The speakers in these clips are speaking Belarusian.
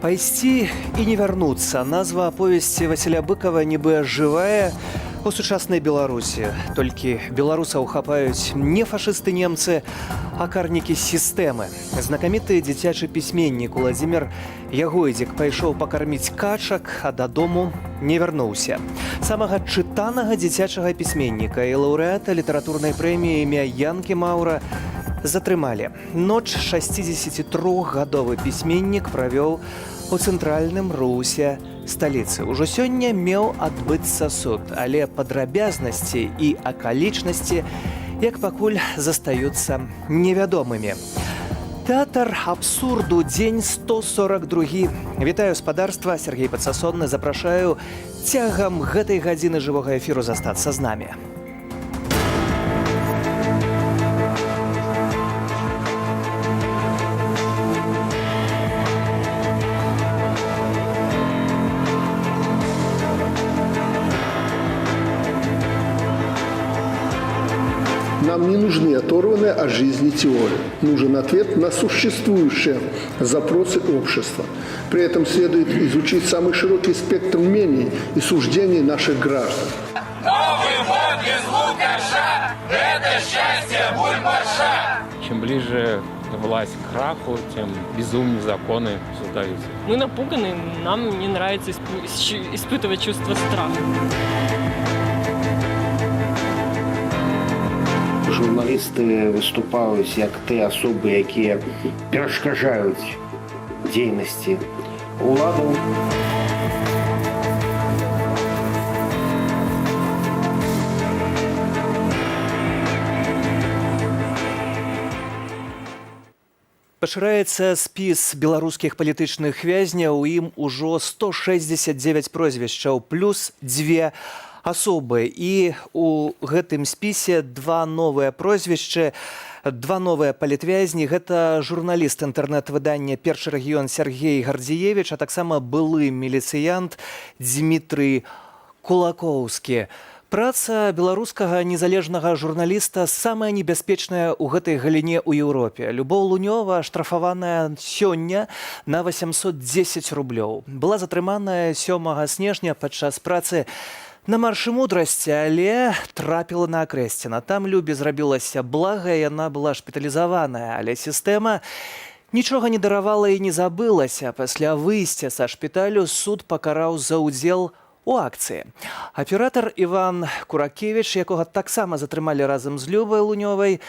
«Пайсці і не вярнуцца» – назва аповесці Васіля Быкава нібы жывая у сучаснай Беларусі. Толькі беларусаў хапаюць не фашысты-немцы, а карнікі сістэмы. Знакаміты дзіцячы пісьменнік Уладзімір Ягойдзік пайшоў пакарміць качак, а дадому не вярнуўся. Самага чытанага дзіцячага пісьменніка і лаўрэата літаратурнай прэміі імя Янкі Маўра затрымалі. Ноч 63-гадовы пісьменнік правёў у цэнтральным русе сталіцы. Ужо сёння меў адбыцца суд, але падрабязнасці і акалічнасці, як пакуль, застаюцца невядомымі. Тэатр абсурду, дзень 142. Вітаю спадарства, Сергей Падсасонны, запрашаю цягам гэтай гадзіны жывога эфіру застацца з намі. Нам не нужны оторванные от жизни теории. Нужен ответ на существующие запросы общества. При этом следует изучить самый широкий спектр мнений и суждений наших граждан. Новый год без Лукаша – это счастье бульбаша! Чем ближе власть к краху, тем безумнее законы создаются. Мы напуганы, нам не нравится испытывать чувство страха. Журналісты выступаюць як тыя асобы, якія перашкаджаюць дзейнасці уладаў. Пашыраецца спіс беларускіх палітычных вязняў, у ім ужо 169 прозвішчаў, плюс 2 асобы. І у гэтым спісе два новыя прозвішчы, два новыя палітвязні. Гэта журналіст інтэрнэт-выдання «Першы рэгіён» Сергей Гардзіевіч, а таксама былы міліцыянт Дмітрый Кулакоўскі. Праца беларускага незалежнага журналіста самая небяспечная ў гэтай галіне ў Еўропе. Любоў Лунёва штрафаваная сёння на 810 рублёў. Была затрыманая 7 снежня падчас працы на маршы мудрасці, але трапіла на Акрэсціна. Там Любе зрабілася блага, яна была шпіталізаваная, але сістэма нічога не даравала і не забылася. Пасля выйсця са шпіталю суд пакараў за ўдзел у акцыі. Аператар Іван Куракевіч, якога таксама затрымалі разам з Любай Лунёвай,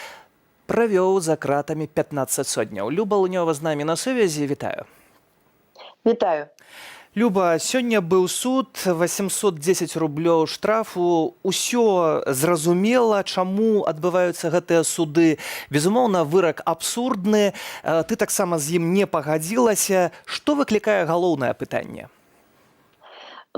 правёў за кратамі 15 сотняў. Люба Лунёва з намі на сувязі. Вітаю. Вітаю. Люба, сёння быў суд, 810 рублёў штрафу. Усё зразумела, чаму адбываюцца гэтыя суды. Безумоўна, вырак абсурдны. Ты таксама з ім не пагадзілася. Што выклікае галоўнае пытанне?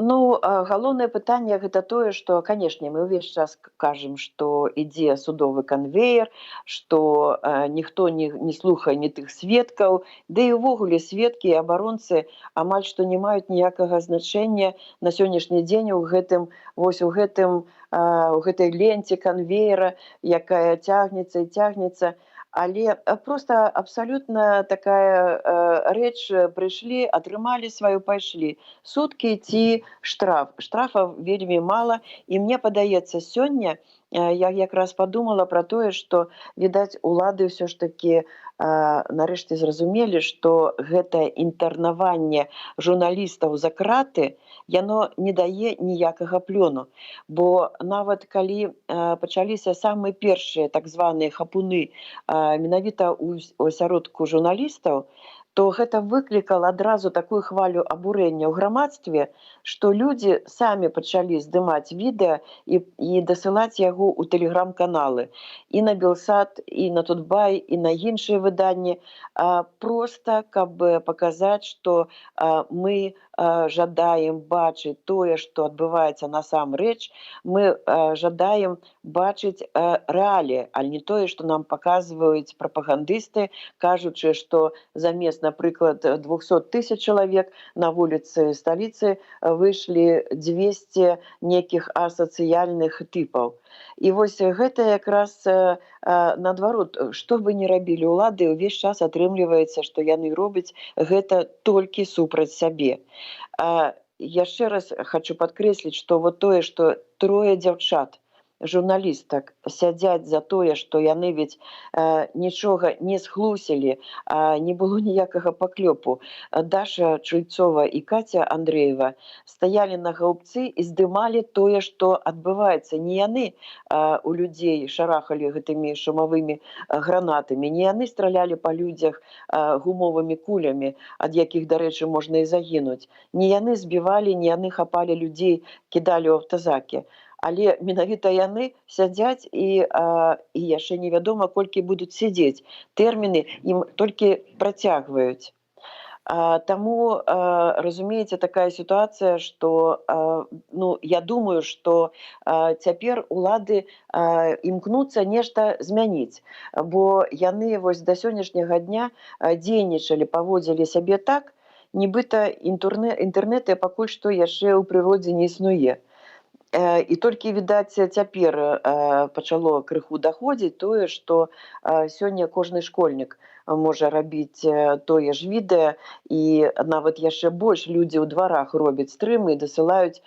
Ну, галоўнае пытанне гэта тое, што, канешне, мы ўвесь час кажам, што ідзе судовы канвеер, што ніхто не слухае ні тых сведкаў, ды і ўвогуле сведкі і абаронцы амаль што не маюць ніякага значэння на сённяшні дзень у гэтай ленце канвеера, якая цягнецца і цягнецца. Але проста абсалютна такая рэч, прыйшлі, атрымалі сваю, пайшлі. Суткі ці штраф. Штрафаў вельмі мала. І мне падаецца, сёння я якраз падумала пра тое, што, відаць, улады ўсё ж такі нарэшце зразумелі, што гэтае інтэрнаванне журналістаў за краты, яно не дае ніякага плёну. Бо нават калі пачаліся самыя першыя так званыя хапуны менавіта ў асяродку журналістаў, то гэта выклікала адразу такую хвалю абурэння ў грамадстве, што людзі самі пачалі здымаць відэа і дасылаць яго ў тэлеграм-каналы. І на Белсат, і на Тутбай, і на іншыя выданні. Проста, каб паказаць, што мы жадаем бачыць тое, што адбываецца насамрэч, мы жадаем бачыць рэаліі, а не тое, што нам паказваюць прапагандысты, кажучы, што замест замест, напрыклад, 200 тысяч чалавек на вуліцы сталіцы выйшлі 200 некіх асацыяльных тыпаў. І вось гэта якраз наадварот, што бы ні рабілі ўлады, увесь час атрымліваецца, што яны робяць гэта толькі супраць сябе. Яшчэ раз хочу падкрэсліць, што вот тое, што 3 дзяўчат, журналістак сядзяць за тое, што яны ведь нічога не схлусілі, не было ніякага паклёпу. Даша Чульцова і Катя Андреева стаялі на гаўбцы і здымалі тое, што адбываецца. Не яны у людзей шарахалі гэтымі шумавымі гранатамі, не яны стралялі па людзях гумовымі кулямі, ад якіх, дарэчы, можна і загінуць. Не яны збівалі, не яны хапалі людзей, кідалі ў аўтазакі. Але менавіта яны сядзяць і яшчэ невядома, колькі будуць сядзець. Тэрміны ім толькі працягваюць. Таму, разумееце, такая сітуацыя, што я думаю, што цяпер улады імкнуцца нешта змяніць, бо яны вось да сённяшняга дня дзейнічалі, паводзілі сябе так, нібыта інтэрнэт пакуль што яшчэ ў прыродзе не існуе. І толькі, відаць, цяпер пачало крыху даходзіць тое, што сёння кожны школьнік можа рабіць тое ж відэа, і нават яшчэ больш людзі ў дварах робяць стрымы і дасылаюць,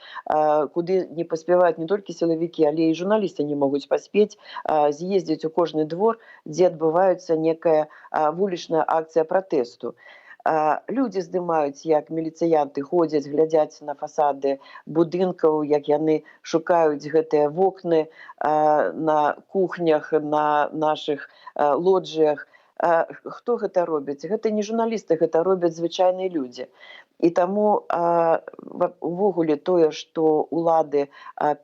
куды не паспяваюць не толькі сілавікі, але і журналісты не могуць паспець з'ездзіць у кожны двор, дзе адбываецца некая вулічная акцыя пратэсту. Людзі здымаюць, як міліцыянты ходзяць, глядзяць на фасады будынкаў, як яны шукаюць гэтыя вокны на кухнях, на нашых лоджыях. Хто гэта робіць? Гэта не журналісты, гэта робяць звычайныя людзі. І таму увогуле тое, што улады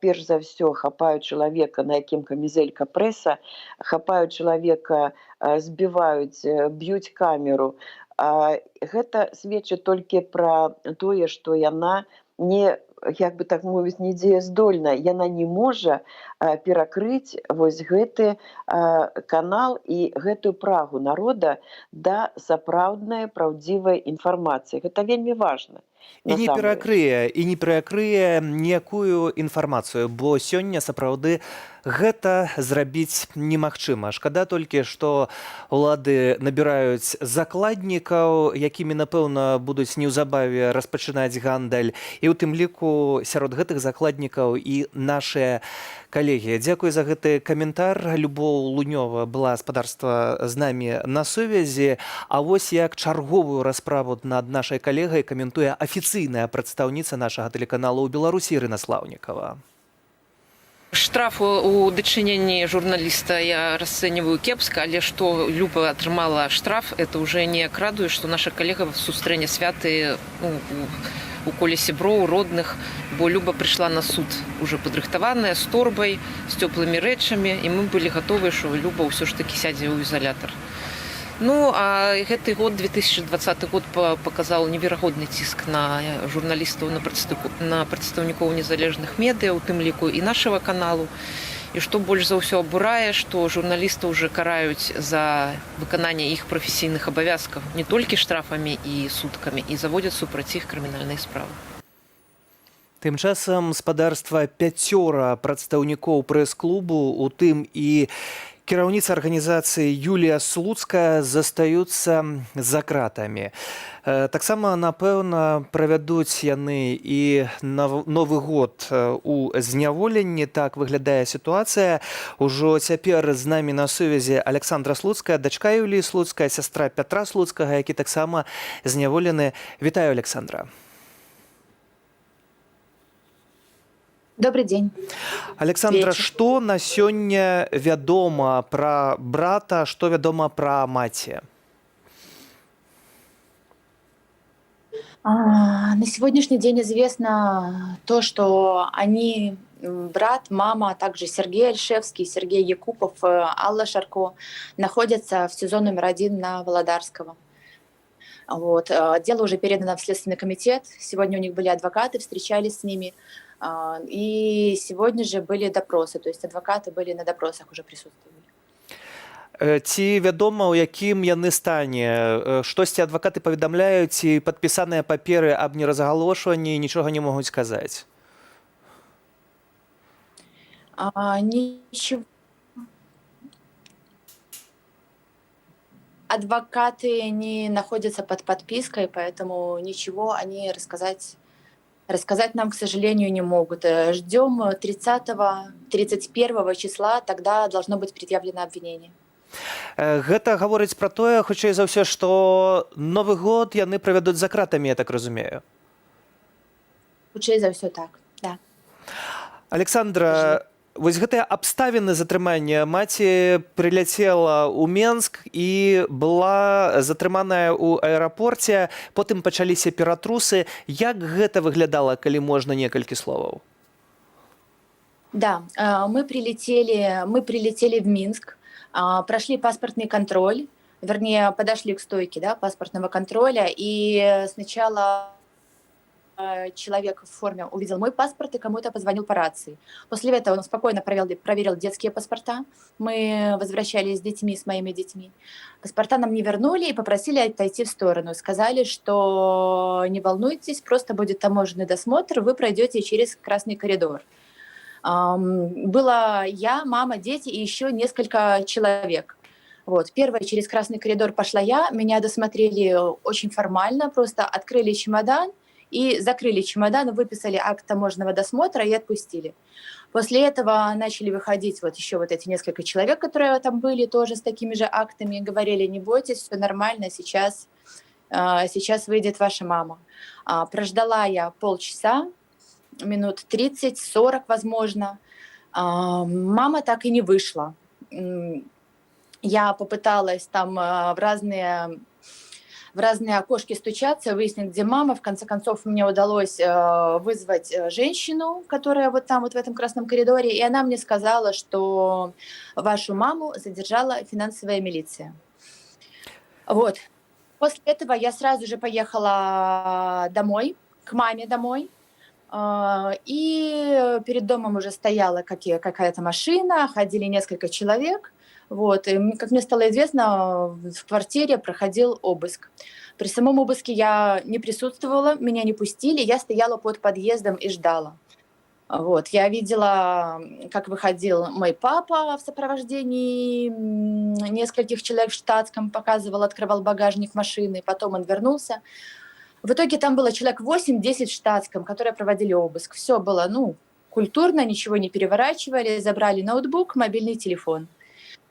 перш за ўсё хапаюць чалавека, на якім камізэлька прэса, хапаюць чалавека, збіваюць, б'юць камеру, гэта сведчыць толькі пра тое, што яна не, як бы так мовіць, не дзеяздольна. Яна не можа перакрыць вось гэты канал і гэтую прагу народа да сапраўднай, праўдзівай інфармацыі. Гэта вельмі важна. І не перакрые ніякую інфармацыю, бо сёння сапраўды гэта зрабіць немагчыма. Шкада толькі, што улады набіраюць закладнікаў, якімі, напэўна, будуць неўзабаве распачынаць гандаль. І ў тым ліку сярод гэтых закладнікаў і нашыя калегі. Дзякуй за гэты каментар. Любоў Лунёва была спадарства з намі на сувязі. А вось як чарговую расправу над нашай калегай каментуе афіцыйная прадстаўніца нашага тэлеканалу ў Беларусі Ірына Слаўнікава. Штраф у дачыненні журналіста я расцэньваю кепска, але што Люба атрымала штраф, это уже не радуе, што наша калега сустрэне святы у коле сяброў, родных, бо Люба прыйшла на суд уже падрыхтаваная, з торбай, з цёплымі рэчамі, і мы былі гатовыя, што Люба ўсё ж такі сядзе ў ізалятар. Ну, а гэты год, 2020 год, паказаў неверагодны ціск на журналістаў, на прадстаўнікоў незалежных медыа, у тым ліку і нашага каналу. І што больш за ўсё абурае, што журналістаў уже караюць за выкананне іх прафесійных абавязкаў не толькі штрафамі і суткамі, і заводзяць супраць іх крымінальныя справы. Тым часам спадарства 5 прадстаўнікоў прэс-клубу, у тым і кіраўніца арганізацыі Юлія Слуцкая застаюцца за кратамі. Таксама, напэўна, правядуць яны і Новы год у зняволенні. Так выглядае сітуацыя. Ужо цяпер з намі на сувязі Александра Слуцкая, дачка Юліі Слуцкая, сястра Пятра Слуцкага, які таксама зняволены. Вітаю, Александра. Добрый день. Александра, што на сёння вядома пра брата, што вядома пра маці? На сегодняшний день известно то, что они, брат, мама, а также Сергей Альшевский, Сергей Якупов, Алла Шарко, находятся в СИЗО номер 1 на Володарского. Вот. Дело уже передано в Следственный комитет. Сегодня у них были адвокаты, встречались с ними. И сегодня же были допросы, то есть адвокаты были на допросах, уже присутствовали. Ці вядома, у якім яны стане? Штосьці адвакаты паведамляюць, ці падпісаныя паперы аб неразгалошванні нічога не могуць сказаць? Ничего. Адвокаты не находятся под подпиской, поэтому ничего они рассказать нам, к сожалению, не могут. Ждем 30-31 числа, тогда должно быть предъявлено обвинение. Гэта гаворыць пра тое, хутчэй за ўсё, што Новы год яны правядуць за кратамі, я так разумею. Хутчэй за ўсё так, да. Александра, вось гэтыя абставіны затрымання. Маці прыляцела ў Менск і была затрыманая ў аэрапорце, потым пачаліся ператрусы. Як гэта выглядала, калі можна некалькі словаў? Да, мы прилетели в Минск, прошли паспортный контроль, вернее, подошли к стойке, да, паспортного контроля, и сначала человек в форме увидел мой паспорт и кому-то позвонил по рации. После этого он спокойно проверил детские паспорта. Мы возвращались с детьми, с моими детьми. Паспорта нам не вернули и попросили отойти в сторону. Сказали, что не волнуйтесь, просто будет таможенный досмотр, вы пройдете через красный коридор. Была я, мама, дети и еще несколько человек. Вот. Первая через красный коридор пошла я, меня досмотрели очень формально, просто открыли чемодан и закрыли чемодан, выписали акт таможенного досмотра и отпустили. После этого начали выходить вот еще вот эти несколько человек, которые там были, тоже с такими же актами, говорили: не бойтесь, все нормально, сейчас выйдет ваша мама. Прождала я полчаса, минут 30-40, возможно. Мама так и не вышла. Я попыталась там в разные окошки стучаться, выяснить, где мама. В конце концов, мне удалось вызвать женщину, которая вот там, вот в этом красном коридоре, и она мне сказала, что вашу маму задержала финансовая милиция. Вот. После этого я сразу же поехала домой, к маме домой. И перед домом уже стояла какая-то машина, ходили несколько человек. Вот. И, как мне стало известно, в квартире проходил обыск. При самом обыске я не присутствовала, меня не пустили, я стояла под подъездом и ждала. Вот. Я видела, как выходил мой папа в сопровождении нескольких человек в штатском, открывал багажник машины, потом он вернулся. В итоге там было человек 8-10 в штатском, которые проводили обыск. Все было, культурно, ничего не переворачивали, забрали ноутбук, мобильный телефон.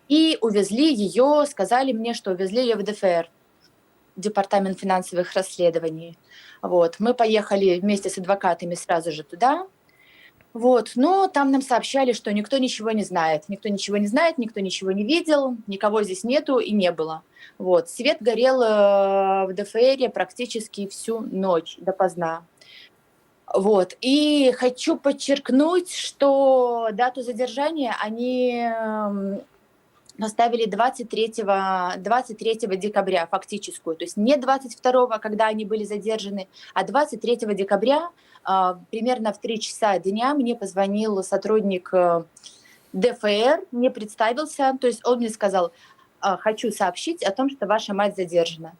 И увезли ее, сказали мне, что увезли ее в ДФР, Департамент финансовых расследований. Вот. Мы поехали вместе с адвокатами сразу же туда. Вот. Но там нам сообщали, что никто ничего не знает. Никто ничего не знает, никто ничего не видел, никого здесь нету и не было. Вот. Свет горел в ДФРе практически всю ночь допоздна. Вот. И хочу подчеркнуть, что дату задержания они поставили 23 декабря фактическую. То есть не 22, когда они были задержаны, а 23 декабря примерно в 3 часа дня мне позвонил сотрудник ДФР, мне представился, то есть он мне сказал: хочу сообщить о том, что ваша мать задержана.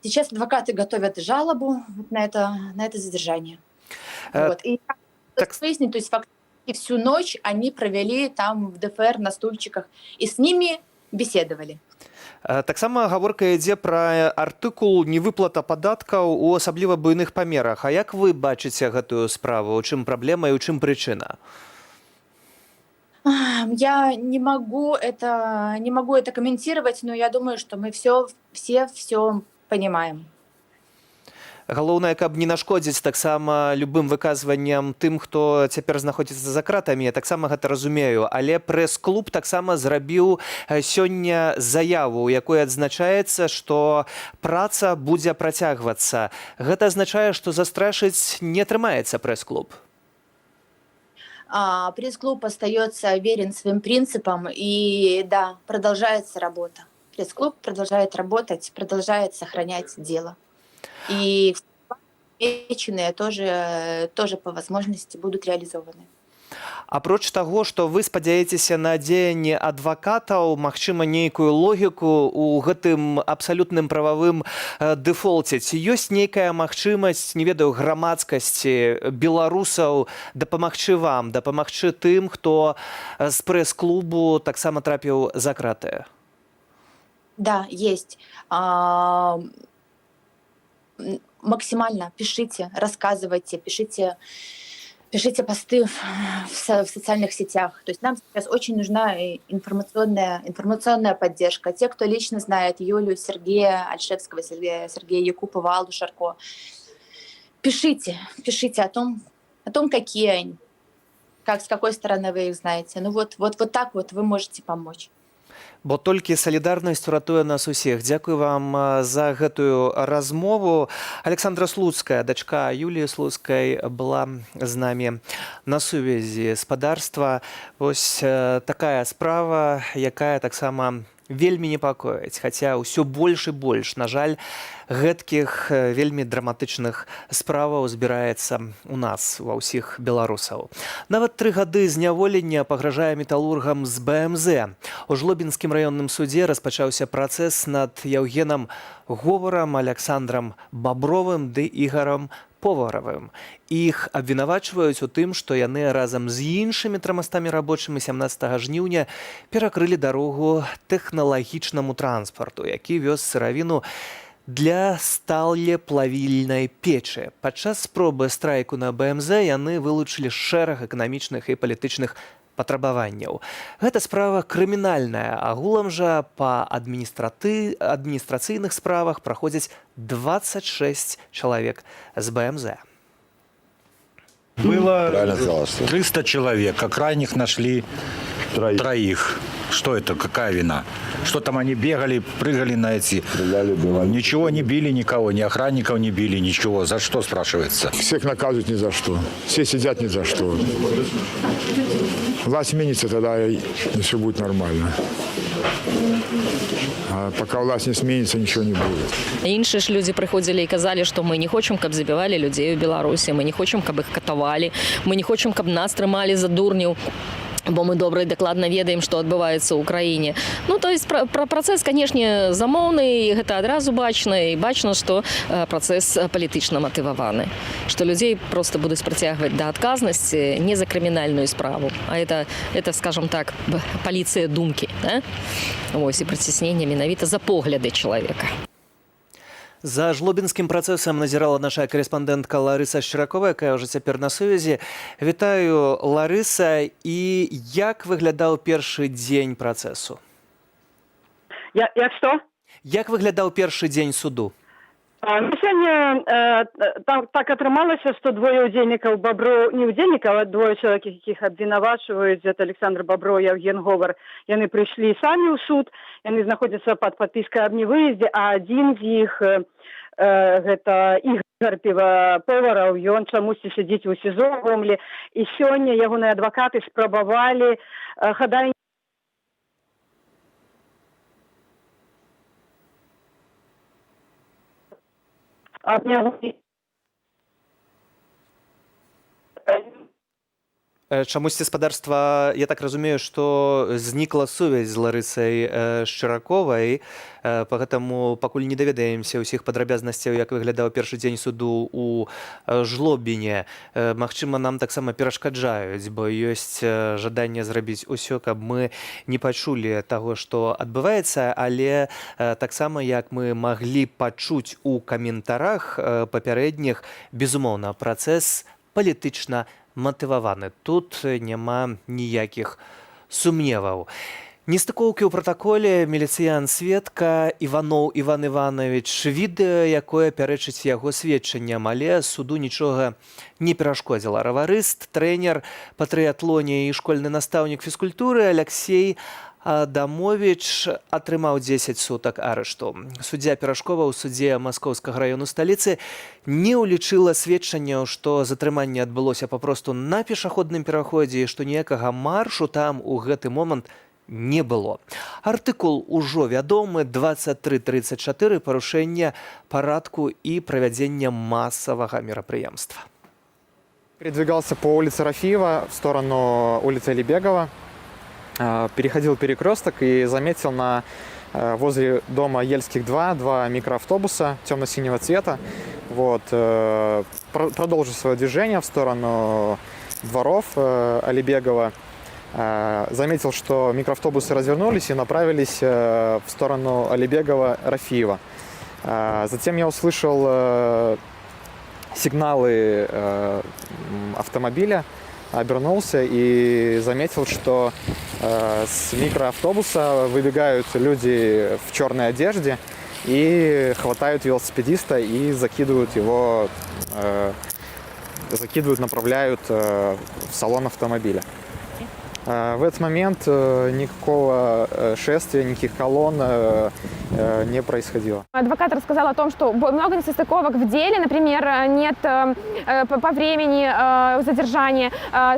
Сейчас адвокаты готовят жалобу на это задержание. Вот. И выяснить, то есть фактически всю ночь они провели там в ДФР на стульчиках и с ними беседовали. Таксама гаворка ідзе пра артыкул невыплата падаткаў у асабліва буйных памерах. А як вы бачыце гэтую справу? У чым праблема і ў чым прычына? Я не могу это комментировать, но я думаю, что мы все понимаем. Галоўнае, каб не нашкодзіць таксама любым выказванням тым, хто цяпер знаходзіцца за кратамі, я таксама гэта разумею. Але прэс-клуб таксама зрабіў сёння заяву, у якой адзначаецца, што праца будзе працягвацца. Гэта азначае, што застрашыць не атрымаецца прэс-клуб. Пресс-клуб остается верен своим принципам, и да, продолжается работа. Пресс-клуб продолжает работать, продолжает сохранять дело. И все тоже по возможности будут реализованы. Апроч таго, што вы спадзяецеся на дзеянні адвакатаў, магчыма, нейкую логіку ў гэтым абсалютным прававым дэфолце. Ці ёсць нейкая магчымасць, не ведаю, грамадскасці, беларусаў дапамагчы вам, дапамагчы тым, хто з прэс-клубу таксама трапіў за краты? Да, есть. Максимально пишите, рассказывайте, пишите посты в социальных сетях. То есть нам сейчас очень нужна информационная поддержка. Те, кто лично знает Юлю, Сергея Альшевского, Сергея Якупова, Аллу Шарко, пишите о том, какие они, с какой стороны вы их знаете. Ну вот так вот вы можете помочь. Бо толькі салідарнасць уратуе нас усіх. Дзякую вам за гэтую размову. Александра Слуцкая, дачка Юліі Слуцкай, была з намі на сувязі спадарства. Вось такая справа, якая таксама вельмі непакоіць, хаця ўсё больш і больш, на жаль, гэткіх вельмі драматычных справаў збіраецца у нас, ва ўсіх беларусаў. Нават 3 гады зняволення пагражае металургам з БМЗ. У Жлобінскім раённым судзе распачаўся працэс над Яўгенам Говорам, Александрам Бабровым ды Ігарам Поваравым. Іх абвінавачваюць у тым, што яны разам з іншымі 300 рабочымі 17 жніўня перакрылі дарогу тэхналагічнаму транспарту, які вёз сыравіну для сталеплавільнай печы. Падчас спробы страйку на БМЗ яны вылучылі шэраг эканамічных і палітычных патрабаванняў. Гэта справа крымінальная, агулам жа па адміністрацыйных справах праходзяць 26 чалавек з БМЗ. Было 300 человек, а крайних нашли троих. Что это? Какая вина? Что там они бегали, прыгали на эти... Ничего не били никого, ни охранников не били, ничего. За что, спрашивается? Всех наказывают ни за что. Все сидят ни за что. Власть сменится, тогда и все будет нормально. А пока власть не сменится, ничего не будет. Іншыя ж людзі прыходзілі і казалі, што мы не хочам, каб забівалі людзей у Беларусі, мы не хочам, каб іх катавалі, мы не хочам, каб нас трымалі за дурняў, бо мы добра і дакладна ведаем, што адбываецца ў краіне. Ну, то есть працэс, канешне, замоўны, і гэта адразу бачна, і бачна, што працэс палітычна матываваны. Што людзей проста будуць прыцягваць да адказнасці не за крымінальную справу, а это, скажем так, паліцыя думкі, да? Вось, і прыцісненне менавіта за погляды чалавека. За жлобінскім працэсам назірала наша корэспандэнтка Ларыса Шчыракова, якая ўжо цяпер на сувязі. Вітаю, Ларыса. І як выглядаў першы дзень працэсу? Як што? Як выглядаў першы дзень суду? Сёння так атрымалася, што двое удзельнікаў Баброў, не удзельнікаў, а двое чалавек, якіх абвінавачваюць, гэта Александр Баброў і Яўген Говор, яны прыйшлі самі ў суд, яны знаходзяцца пад падпіскай аб невыездзе, а адзін з іх, гэта Ігар Повараў, ён чамусьці сядзіць у СІЗО ў Гомлі, і сёння ягоныя адвакаты спрабавалі хадайніцтва Чамусьці спадарства, я так разумею, што знікла сувязь з Ларысай Шчыраковай. Па гэтаму пакуль не даведаемся ўсіх падрабязнасцяў, як выглядаў першы дзень суду ў Жлобіне. Магчыма, нам таксама перашкаджаюць, бо ёсць жаданне зрабіць усё, каб мы не пачулі таго, што адбываецца, але таксама, як мы маглі пачуць у каментарах папярэдніх, безумоўна, працэс палітычна матываваны. Тут няма ніякіх сумневаў. Нестыкоўкі ў пратаколе, міліцыян-сведка Іваноў Іван Іванович, відэа, якое пярэчыць яго сведчанням, але суду нічога не перашкодзіла. Раварыст, трэнер па трыятлоне і школьны настаўнік фізкультуры Алексей Адамович атрымаў 10 сутак арышту. Суддзя Перашкова ў судзе Маскоўскага раёну сталіцы не ўлічыла сведчанняў, што затрыманне адбылося папросту на пешаходным пераходзе і што ніякага маршу там у гэты момант не было. Артыкул ужо вядомы, 2334, парушэнне парадку і правядзення масавага мерапрыемства. Передвигался по улице Рафиева в сторону улицы Алибегова. Переходил перекресток и заметил возле дома Ельских 2 микроавтобуса темно-синего цвета. Вот. Продолжил свое движение в сторону дворов Алибегова. Заметил, что микроавтобусы развернулись и направились в сторону Алибегова-Рафиева. Затем я услышал сигналы автомобиля, обернулся и заметил, что с микроавтобуса выбегают люди в черной одежде и хватают велосипедиста и направляют в салон автомобиля. В этот момент никакого шествия, никаких колонн не происходило. Адвокат рассказал о том, что много несостыковок в деле, например, нет по времени задержания.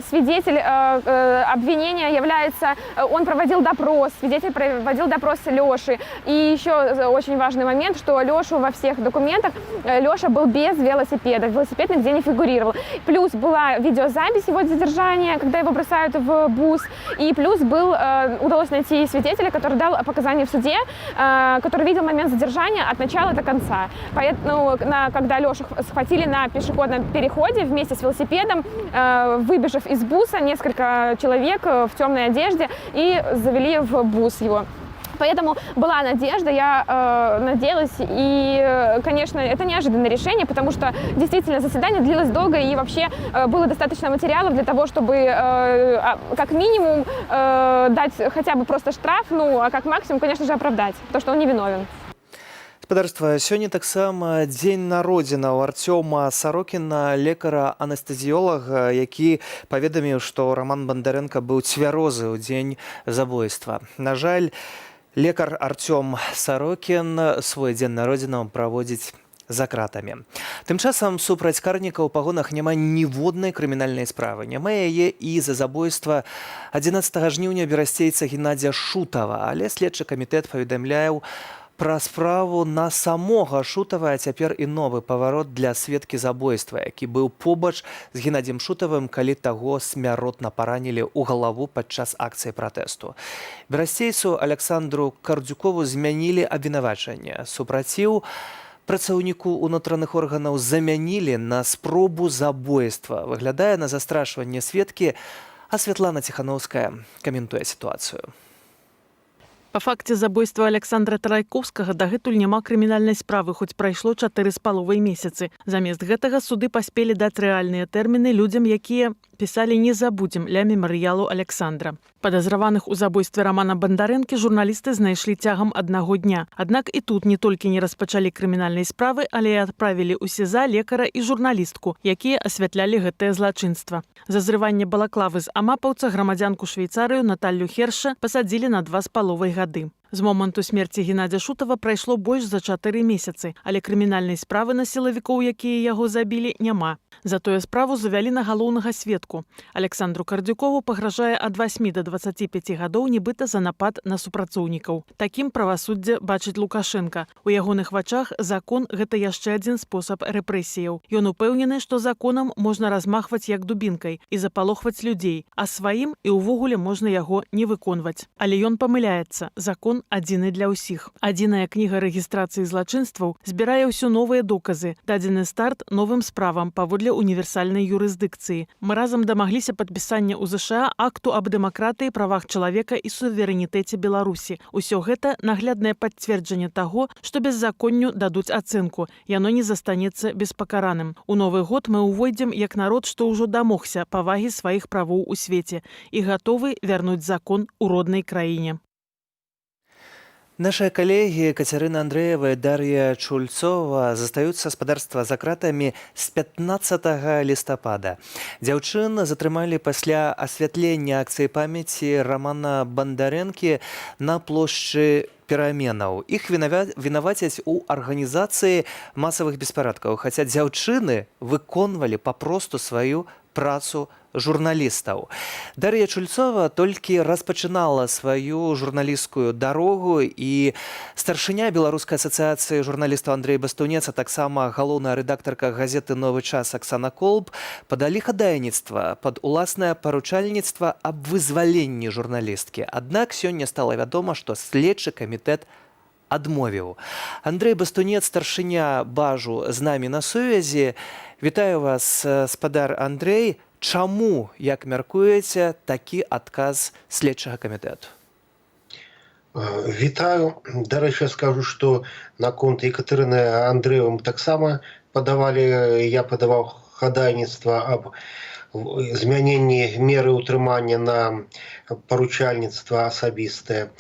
Свидетель обвинения является, он проводил допрос, свидетель проводил допрос Леши. И еще очень важный момент, что Лешу во всех документах, Леша был без велосипеда, велосипед нигде не фигурировал. Плюс была видеозапись его задержания, когда его бросают в бус. И плюс удалось найти свидетеля, который дал показания в суде, который видел момент задержания от начала до конца. Поэтому, когда Лешу схватили на пешеходном переходе вместе с велосипедом, выбежав из буса, несколько человек в темной одежде и завели в бус его. Поэтому была надежда, я надеялась, и, конечно, это неожиданное решение, потому что действительно заседание длилось долго, и вообще было достаточно материалов для того, чтобы как минимум дать хотя бы просто штраф, а как максимум, конечно же, оправдать, то, что он невиновен. Спадарства, сёння таксама дзень народзінаў Артёма Сарокіна, лекара-анестэзіолага, які паведаміў, што Роман Бондаренко быў цвярозы ў дзень забойства. На жаль, лекар Артём Сарокін свой дзень народзінаў праводзіць за кратамі. Тым часам супраць карніка ў пагонах няма ніводнай крымінальнай справы. Няма яе і за забойства 11 жніўня берасцейца Геннадзя Шутава, але следчы камітэт паведамляў пра справу на самога Шутава, а цяпер і новы паварот для сведкі забойства, які быў побач з Геннадзем Шутавым, калі таго смяротна паранілі ў галаву падчас акцыі пратэсту. Берасцейцу Александру Кардзюкову змянілі абвінавачанне. Супраціў працаўніку ўнутраных органаў замянілі на спробу забойства. Выглядае на застрашванне сведкі, а Святлана Ціхановская каментуе сітуацыю. Па факце забойства Александра Тарайковскага дагэтуль няма крымінальнай справы, хоць прайшло 4,5 месяцы. Замест гэтага суды паспелі даць рэальныя тэрміны людзям, якія пісалі «Не забудзем» ля мемарыялу Александра. Падазраваных у забойстве Романа Бондарэнкі журналісты знайшлі цягам аднаго дня. Аднак і тут не толькі не распачалі крымінальнай справы, але і адправілі ў СІЗА лекара і журналістку, якія асвятлялі гэтае злачынства. За зрыванне балаклавы з амапаўца грамадзянку Швейцарыю Наталью Херша пасадзілі на 2,5 гады. З моманту смерці Геннадзя Шутава прайшло больш за 4 месяцы, але крымінальнай справы на сілавікоў, якія яго забілі, няма. Затое справу завялі на галоўнага сведку. Александру Кардзюкову пагражае ад 8 до 25 гадоў нібыта за напад на супрацоўнікаў. Такім правасуддзе бачыць Лукашенка. У ягоных вачах закон – гэта яшчэ адзін спосаб рэпрэсіяў. Ён упэўнены, што законам можна размахваць як дубінкай і запалохваць людзей, а сваім і ўвогуле можна яго не выконваць. Але ён памыляецца. Закон адзіны для ўсіх. Адзіная кніга рэгістрацыі злачынстваў збірае ўсё новыя доказы, дадзены старт новым справам паводле універсальнай юрысдыкцыі. Мы разам дамагліся падпісання ў ЗША акту аб дэмакратыі, правах чалавека і суверэнітэце Беларусі. Усё гэта нагляднае пацверджанне таго, што беззаконню дадуць ацэнку. Яно не застанецца беспакараным. У новы год мы ўвойдзем як народ, што ўжо дамогся павагі сваіх правоў у свеце і гатовы вярнуць закон у роднай краіне. Наши коллеги Катерина Андреева и Дарья Чульцова застаются спадарства за кратами с 15 листопада. Дзяўчын затрымалі пасля асвятлення акцыі памяці Романа Бондаренкі на плошчы пераменаў. Іх вінавацяць у арганізацыі масавых беспарадкаў, хаця дзяўчыны выконвалі папросту сваю працу журналістаў. Дар'я Чульцова толькі распачынала сваю журналісцкую дарогу, і старшыня Беларускай асацыяцыі журналістаў Андрэй Бастунец, а таксама галоўная рэдактарка газеты «Новы час» Аксана Колб падалі хадайніцтва пад уласнае паручальніцтва аб вызваленні журналісткі. Аднак сёння стала вядома, што следчы камітэт адмовіў. Андрэй Бастунец, старшыня Бажу, з намі на сувязі. Вітаю вас, спадар Андрэй. Чаму, як мяркуеце, такі адказ следчага камітэту? Вітаю. Дарэчы, скажу, што наконт Екатерыны Андрэевым таксама я падаваў хадайніцтва аб змяненні меры ўтрымання на паручальніцтва асабістае.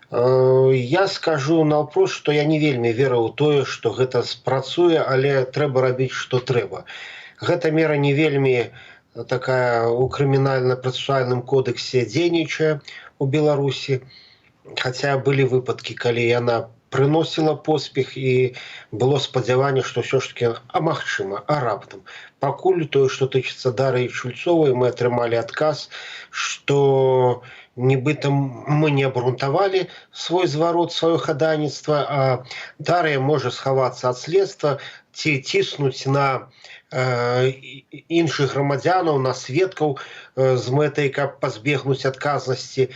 Я скажу наўпрост, што я не вельмі веру ў тое, што гэта спрацуе, але трэба рабіць, што трэба. Гэта мера не вельмі такая ў крымінальна-працэсуальным кодексе дзейнічае у Беларусі, хаця былі выпадкі, калі яна прыносіла поспех і было спадзяванне, што ўсё ж такі магчыма, а раптам. Пакуль тое, што тычыцца Дар'і Чульцовай, мы атрымалі адказ, што нібыта мы не абгрунтавалі свой зварот, сваё хадайніцтва, а Дар'я можа схавацца ад следства ці ціснуць на іншых грамадзянаў, на сведкаў з мэтай, каб пазбегнуць адказнасці.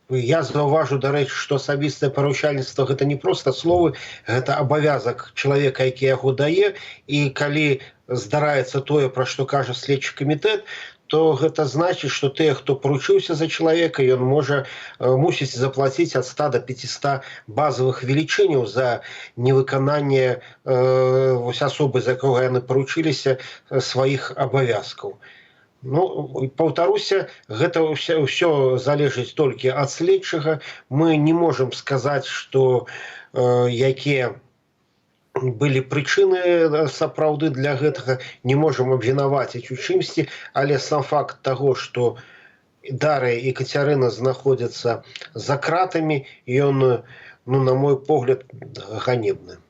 Я заўважу, дарэчы, што асабістае паручальніцтва гэта не проста словы, гэта абавязак чалавека, які яго дае, і калі здараецца тое, пра што кажа следчы камітэт, то гэта значыць, што тыя, хто паручыўся за чалавека, ён мусіць заплаціць ад 100 до 500 базавых велічыняў за невыкананне асобы, за якога яны паручыліся, сваіх абавязкаў. Паўтаруся, гэта ўсё залежыць толькі ад следчага. Мы не можам сказаць, што якія былі прычыны сапраўды для гэтага, не можам абвінаваціць у чымсьці, але сам факт таго, што Дар'я і Кацярына знаходзяцца за кратамі, ён, на мой погляд, ганебны.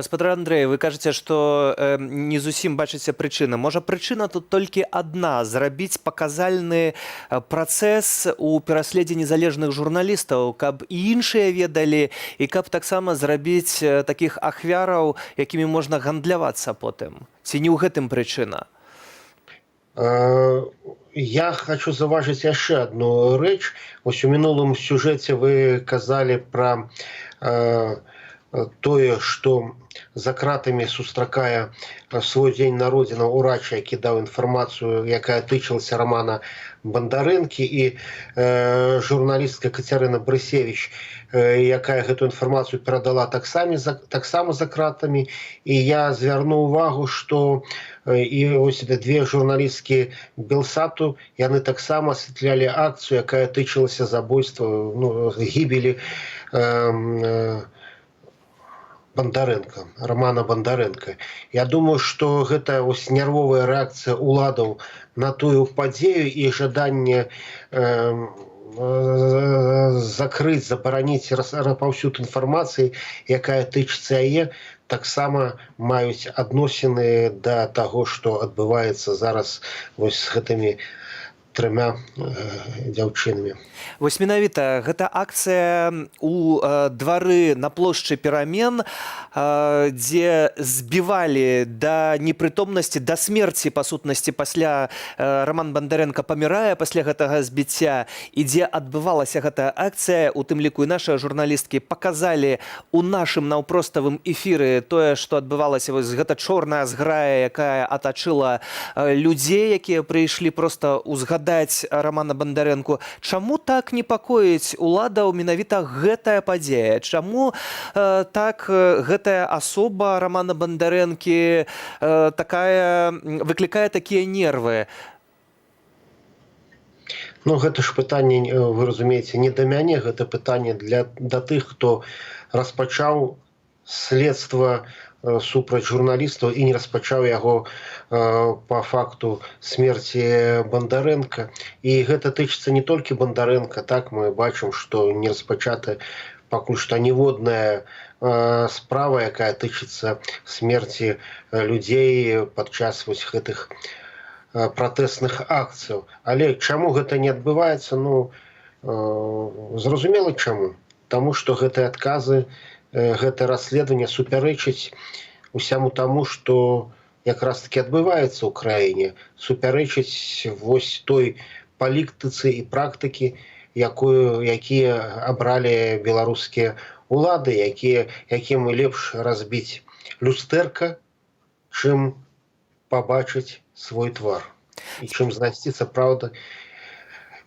Спадар Андрэй, вы кажаце, што не зусім бачыце прычыны. Можа, прычына тут толькі адна – зрабіць паказальны працэс у пераследзе незалежных журналістаў, каб і іншыя ведалі, і каб таксама зрабіць такіх ахвяраў, якімі можна гандлявацца потым. Ці не ў гэтым прычына? Я хочу заўважыць яшчэ адну рэч. Вось у мінулым сюжэце вы казалі пра тое, што за кратамі сустракае свой дзень народзінаў урач, які даў інфармацыю, якая тычылася Рамана Бандарэнкі, і журналістка Кацярына Брысевіч, якая гэту інфармацыю перадала таксама за кратамі. І я звярну ўвагу, што і ось две журналісткі Белсату, яны таксама асвятлялі акцыю, якая тычылася забойства, гібелі Рамана Бандарэнка. Я думаю, што гэта нервовая рэакцыя ўладаў на тую падзею і жаданне закрыць, забараніць паўсюд інфармацыі, якая тычыцца яе, таксама маюць адносіны да таго, што адбываецца зараз з гэтымі трыма дзяўчынамі. Вось менавіта гэта акцыя у двары на плошчы Перамен, дзе збівалі да непрытомнасці, да смерці, па сутнасці, пасля Раман Бандарэнка памірае пасля гэтага збіцця, і дзе адбывалася гэтая акцыя, у тым ліку і нашыя журналісткі паказалі у нашым наўпроставым эфіры тое, што адбывалася, вось гэта чорная зграя, якая атачыла людзей, якія прыйшлі проста узгадаць Рамана Бандарэнку. Чаму так непакоіць уладаў менавіта гэтая падзея? Чаму так гэтая асоба Рамана Бандарэнкі выклікае такія нервы? Гэта ж пытанне, вы разумееце, не да мяне, гэта пытанне да тых, хто распачаў следства супраць журналістаў і не распачаў яго па факту смерці Бандарэнка. І гэта тычыцца не толькі Бандарэнка, так, мы бачым, што не распачата пакуль што ніводная справа, якая тычыцца смерці людзей падчас вось гэтых пратэсных акцыяў. Але чаму гэта не адбываецца? Зразумела чаму. Таму што гэтыя адказы, гэта расследаванне супярэчыць усяму таму, што якраз таки адбываецца ў краіне, супярэчыць вось той палітыцы і практыкі, якія абралі беларускія улады, якім лепш разбіць люстэрка, чым пабачыць свой твар. І чым знайсціцца праўда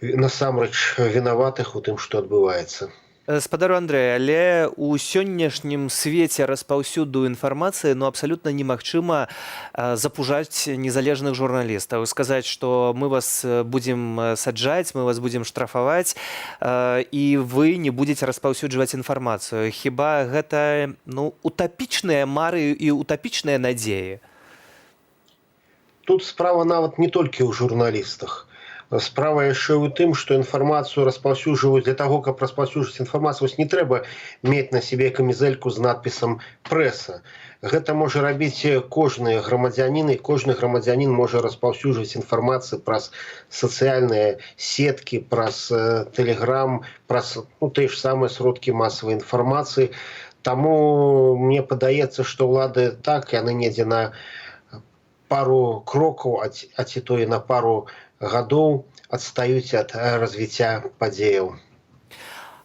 насамрэч вінаватых у тым, што адбываецца. Спадару Андрэй, але ў сённяшнім свеце распаўсюду інфармацыі абсалютна немагчыма запужаць незалежных журналістаў, сказаць, што мы вас будзем саджаць, мы вас будзем штрафаваць, і вы не будзеце распаўсюджваць інфармацыю. Хіба гэта утапічныя мары і утапічныя надзеі? Тут справа нават не толькі ў журналістах. Справа яшчэ ў тым, што інфармацыю распаўсюджваюць. Для таго, каб распаўсюджваць інфармацыю, не трэба мець на сябе камізэльку з надпісам «прэса». Гэта можа рабіць кожны грамадзянін, і кожны грамадзянін можа распаўсюджваць інфармацыю праз сацыяльныя сеткі, праз тэлеграм, праз тыя ж самыя сродкі масавай інфармацыі. Таму мне падаецца, што ўлады так, яны недзе на пару крокаў, а ці то і на пару гадоў адстаюць ад развіцця падзеяў.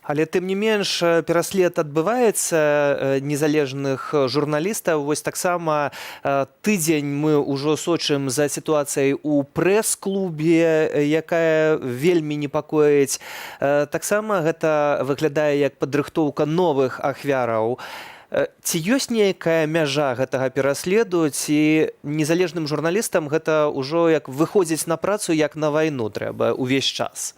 Але тым не менш пераслед адбываецца незалежных журналістаў. Вось таксама тыдзень мы ўжо сочым за сітуацыяй у прэс-клубе, якая вельмі непакоіць. Таксама гэта выглядае як падрыхтоўка новых ахвяраў. Ці ёсць нейкая мяжа гэтага пераследу, ці незалежным журналістам гэта ўжо як выходзіць на працу, як на вайну трэба ўвесь час?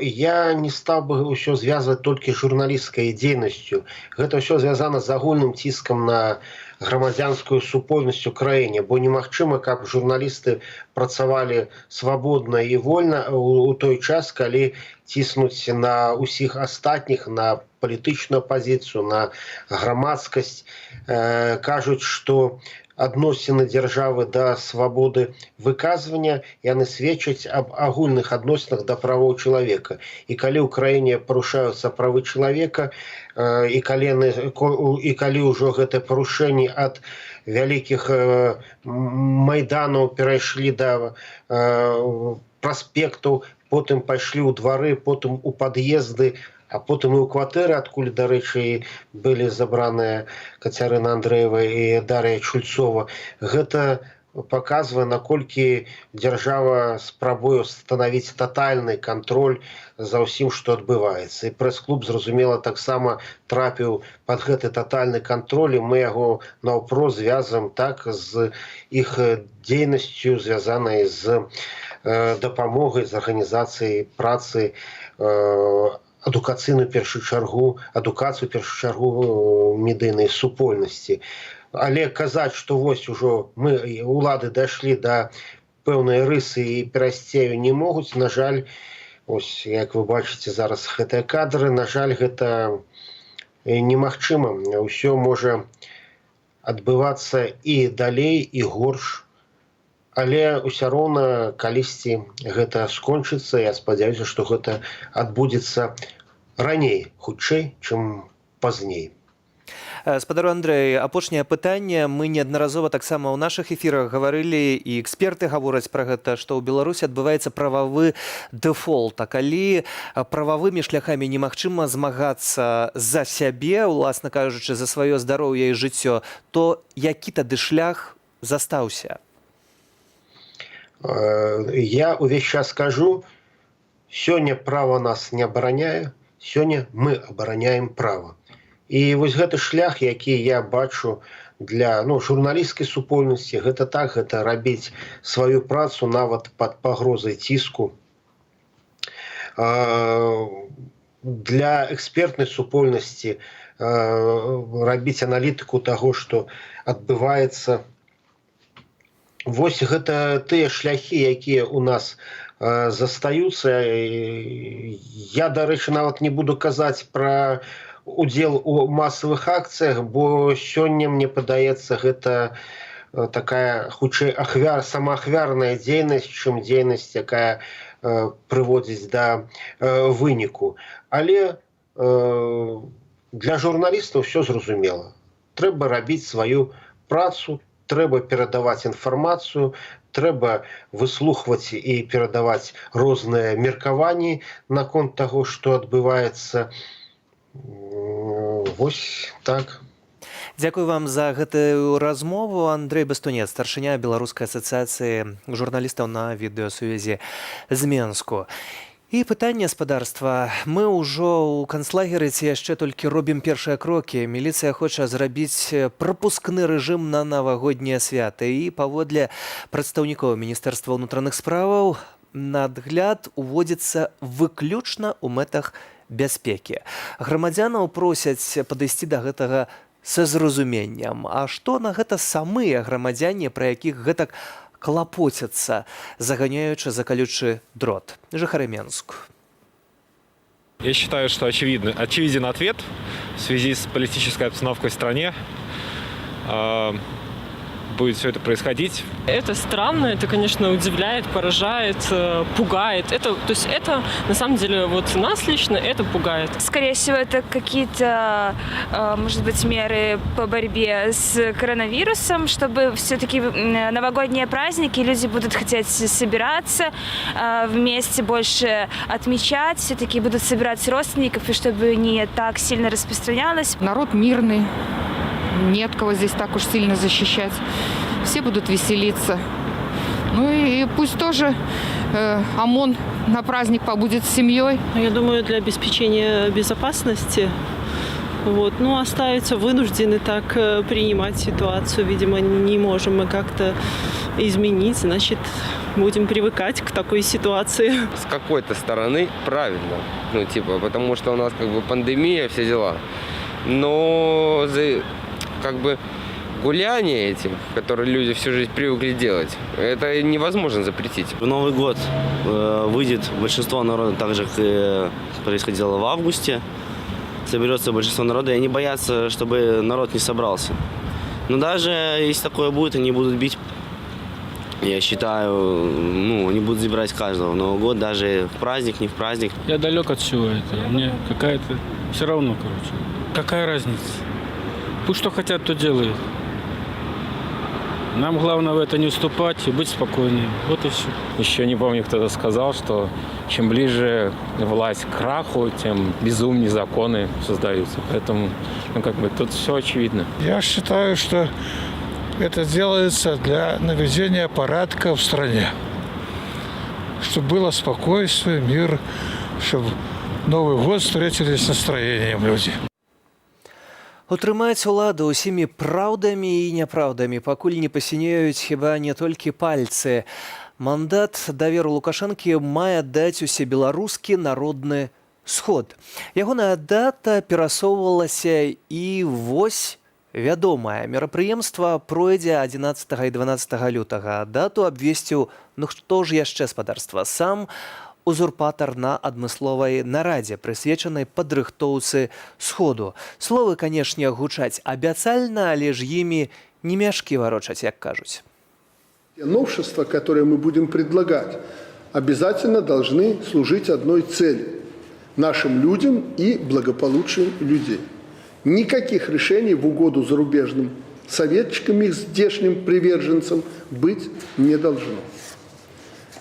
Я не стаў бы ўсё звязваць толькі журналісцкай дзейнасцю. Гэта ўсё звязана з агульным ціскам на грамадзянскую супольнасць у краіне, бо немагчыма, каб журналісты працавалі свабодна і вольна ў той час, калі ціснуць на ўсіх астатніх, на палітычную апазіцыю, на грамадскасць. Кажуць, што адносіны дзяржавы да свабоды выказвання, яны сведчаць аб агульных адносінах да правоў чалавека. І калі ў краіне парушаюцца правы чалавека, і калі ўжо гэтыя парушэнні ад вялікіх майданаў перайшлі да праспектаў, потым пайшлі ў двары, потым у пад'езды, а потым і ў кватэры, адкуль, дарэчы, былі забраныя Кацярына Андрэева і Дар'я Чульцова. Гэта паказвае, наколькі дзяржава спрабуе станавіць татальны кантроль за ўсім, што адбываецца. І прэс-клуб, зразумела, таксама трапіў пад гэты татальны кантроль, і мы яго наўпрост звязваем так з іх дзейнасцю, звязанай з дапамогай, з арганізацыяй працы, адукацыю першую чаргу медыйнай супольнасці. Але казаць, што вось ужо мы, улады, дайшлі да пэўнай рысы і перасцею не могуць, на жаль, ось, як вы бачыце зараз гэтыя кадры, на жаль, гэта немагчыма. Усё можа адбывацца і далей, і горш. Але ўсё роўна калісьці гэта скончыцца. Я спадзяюся, што гэта адбудзецца раней, хутчэй, чым пазней. Спадару Андрэй, апошняе пытанне. Мы неаднаразова таксама ў нашых эфірах гаварылі, і эксперты гавораць пра гэта, што ў Беларусі адбываецца прававы дэфолт. А калі прававымі шляхамі немагчыма змагацца за сябе, уласна кажучы, за сваё здароўе і жыццё, то які тады шлях застаўся? Я увесь час кажу, сёння права нас не абараняе, сёння мы абараняем права. І вось гэты шлях, які я бачу для журналісцкай супольнасці, гэта так, гэта рабіць сваю працу нават пад пагрозай ціску. Для экспертнай супольнасці рабіць аналітыку таго, што адбываецца. Вось гэта тыя шляхі, якія ў нас застаюцца. Я, дарэчы, нават не буду казаць пра удзел у масавых акцыях, бо сёння, мне падаецца, гэта такая хутчэй самаахвярная дзейнасць, чым дзейнасць, якая прыводзіць да выніку. Але для журналістаў все зразумела. Трэба рабіць сваю працу, трэба перадаваць інфармацыю, трэба выслухваць і перадаваць розныя меркаванні наконт таго, што адбываецца. Вось так. Дзякую вам за гэтую размову. Андрэй Бастунец, старшыня Беларускай асацыяцыі журналістаў на відэасувязі з Менску. І пытанне спадарства. Мы ўжо ў канцлагеры ці яшчэ толькі робім першыя крокі. Міліцыя хоча зрабіць прапускны рэжым на навагоднія святы. І паводле прадстаўнікоў Міністэрства ўнутраных справаў надгляд уводзіцца выключна ў мэтах бяспекі. Грамадзянаў просяць падысці да гэтага са зразуменнем. А што на гэта самыя грамадзяне, пра якіх гэтак клапоцяцца, заганяючы за колючий дрот? Жихари Менск. Я считаю, что очевиден ответ в связи с политической обстановкой в стране. Будет все это происходить. Это странно, это, конечно, удивляет, поражает, пугает. То есть это, на самом деле, вот нас лично это пугает. Скорее всего, это какие-то, может быть, меры по борьбе с коронавирусом, чтобы все-таки новогодние праздники, люди будут хотеть собираться, вместе больше отмечать, все-таки будут собирать родственников, и чтобы не так сильно распространялось. Народ мирный. Нет кого здесь так уж сильно защищать. Все будут веселиться. Ну и пусть тоже ОМОН на праздник побудет с семьей. Я думаю, для обеспечения безопасности остаются вынуждены так принимать ситуацию. Видимо, не можем мы как-то изменить, значит, будем привыкать к такой ситуации. С какой-то стороны правильно, потому что у нас пандемия, все дела. Но гуляние этим, которые люди всю жизнь привыкли делать, это невозможно запретить. В Новый год выйдет большинство народа, так же, как происходило в августе. Соберется большинство народа, и они боятся, чтобы народ не собрался. Но даже если такое будет, они будут бить, я считаю, они будут забирать каждого в Новый год, даже в праздник, не в праздник. Я далек от всего этого. Мне какая-то... Все равно, Какая разница? Пусть что хотят, то делают. Нам главное в это не уступать и быть спокойнее. Вот и все. Еще не помню, кто-то сказал, что чем ближе власть к краху, тем безумнее законы создаются. Поэтому, тут все очевидно. Я считаю, что это делается для наведения порядка в стране. Чтобы было спокойствие, мир, чтобы Новый год встретили с настроением люди. Утрымаць уладу ўсімі праўдамі і няпраўдамі пакуль не пасінеюць хіба не толькі пальцы. Мандат даверу Лукашэнкі мае даць усебеларускі народны сход. Ягоная дата перасоўвалася і вось вядомае. Мерапрыемства пройдзе 11 і 12 лютага. Дату абвесціў, што ж яшчэ спадарства, сам узурпатар на адмысловай нарадзе, прысвечанай падрыхтоўцы сходу. Словы, канешне, гучаць абяцальна, але ж імі не мяшкі варочаць, як кажуць. Новшества, которые мы будем предлагать, обязательно должны служить одной цели – нашим людям и благополучию людей. Никаких решений в угоду зарубежным советчикам, их здешним приверженцам быть не должно.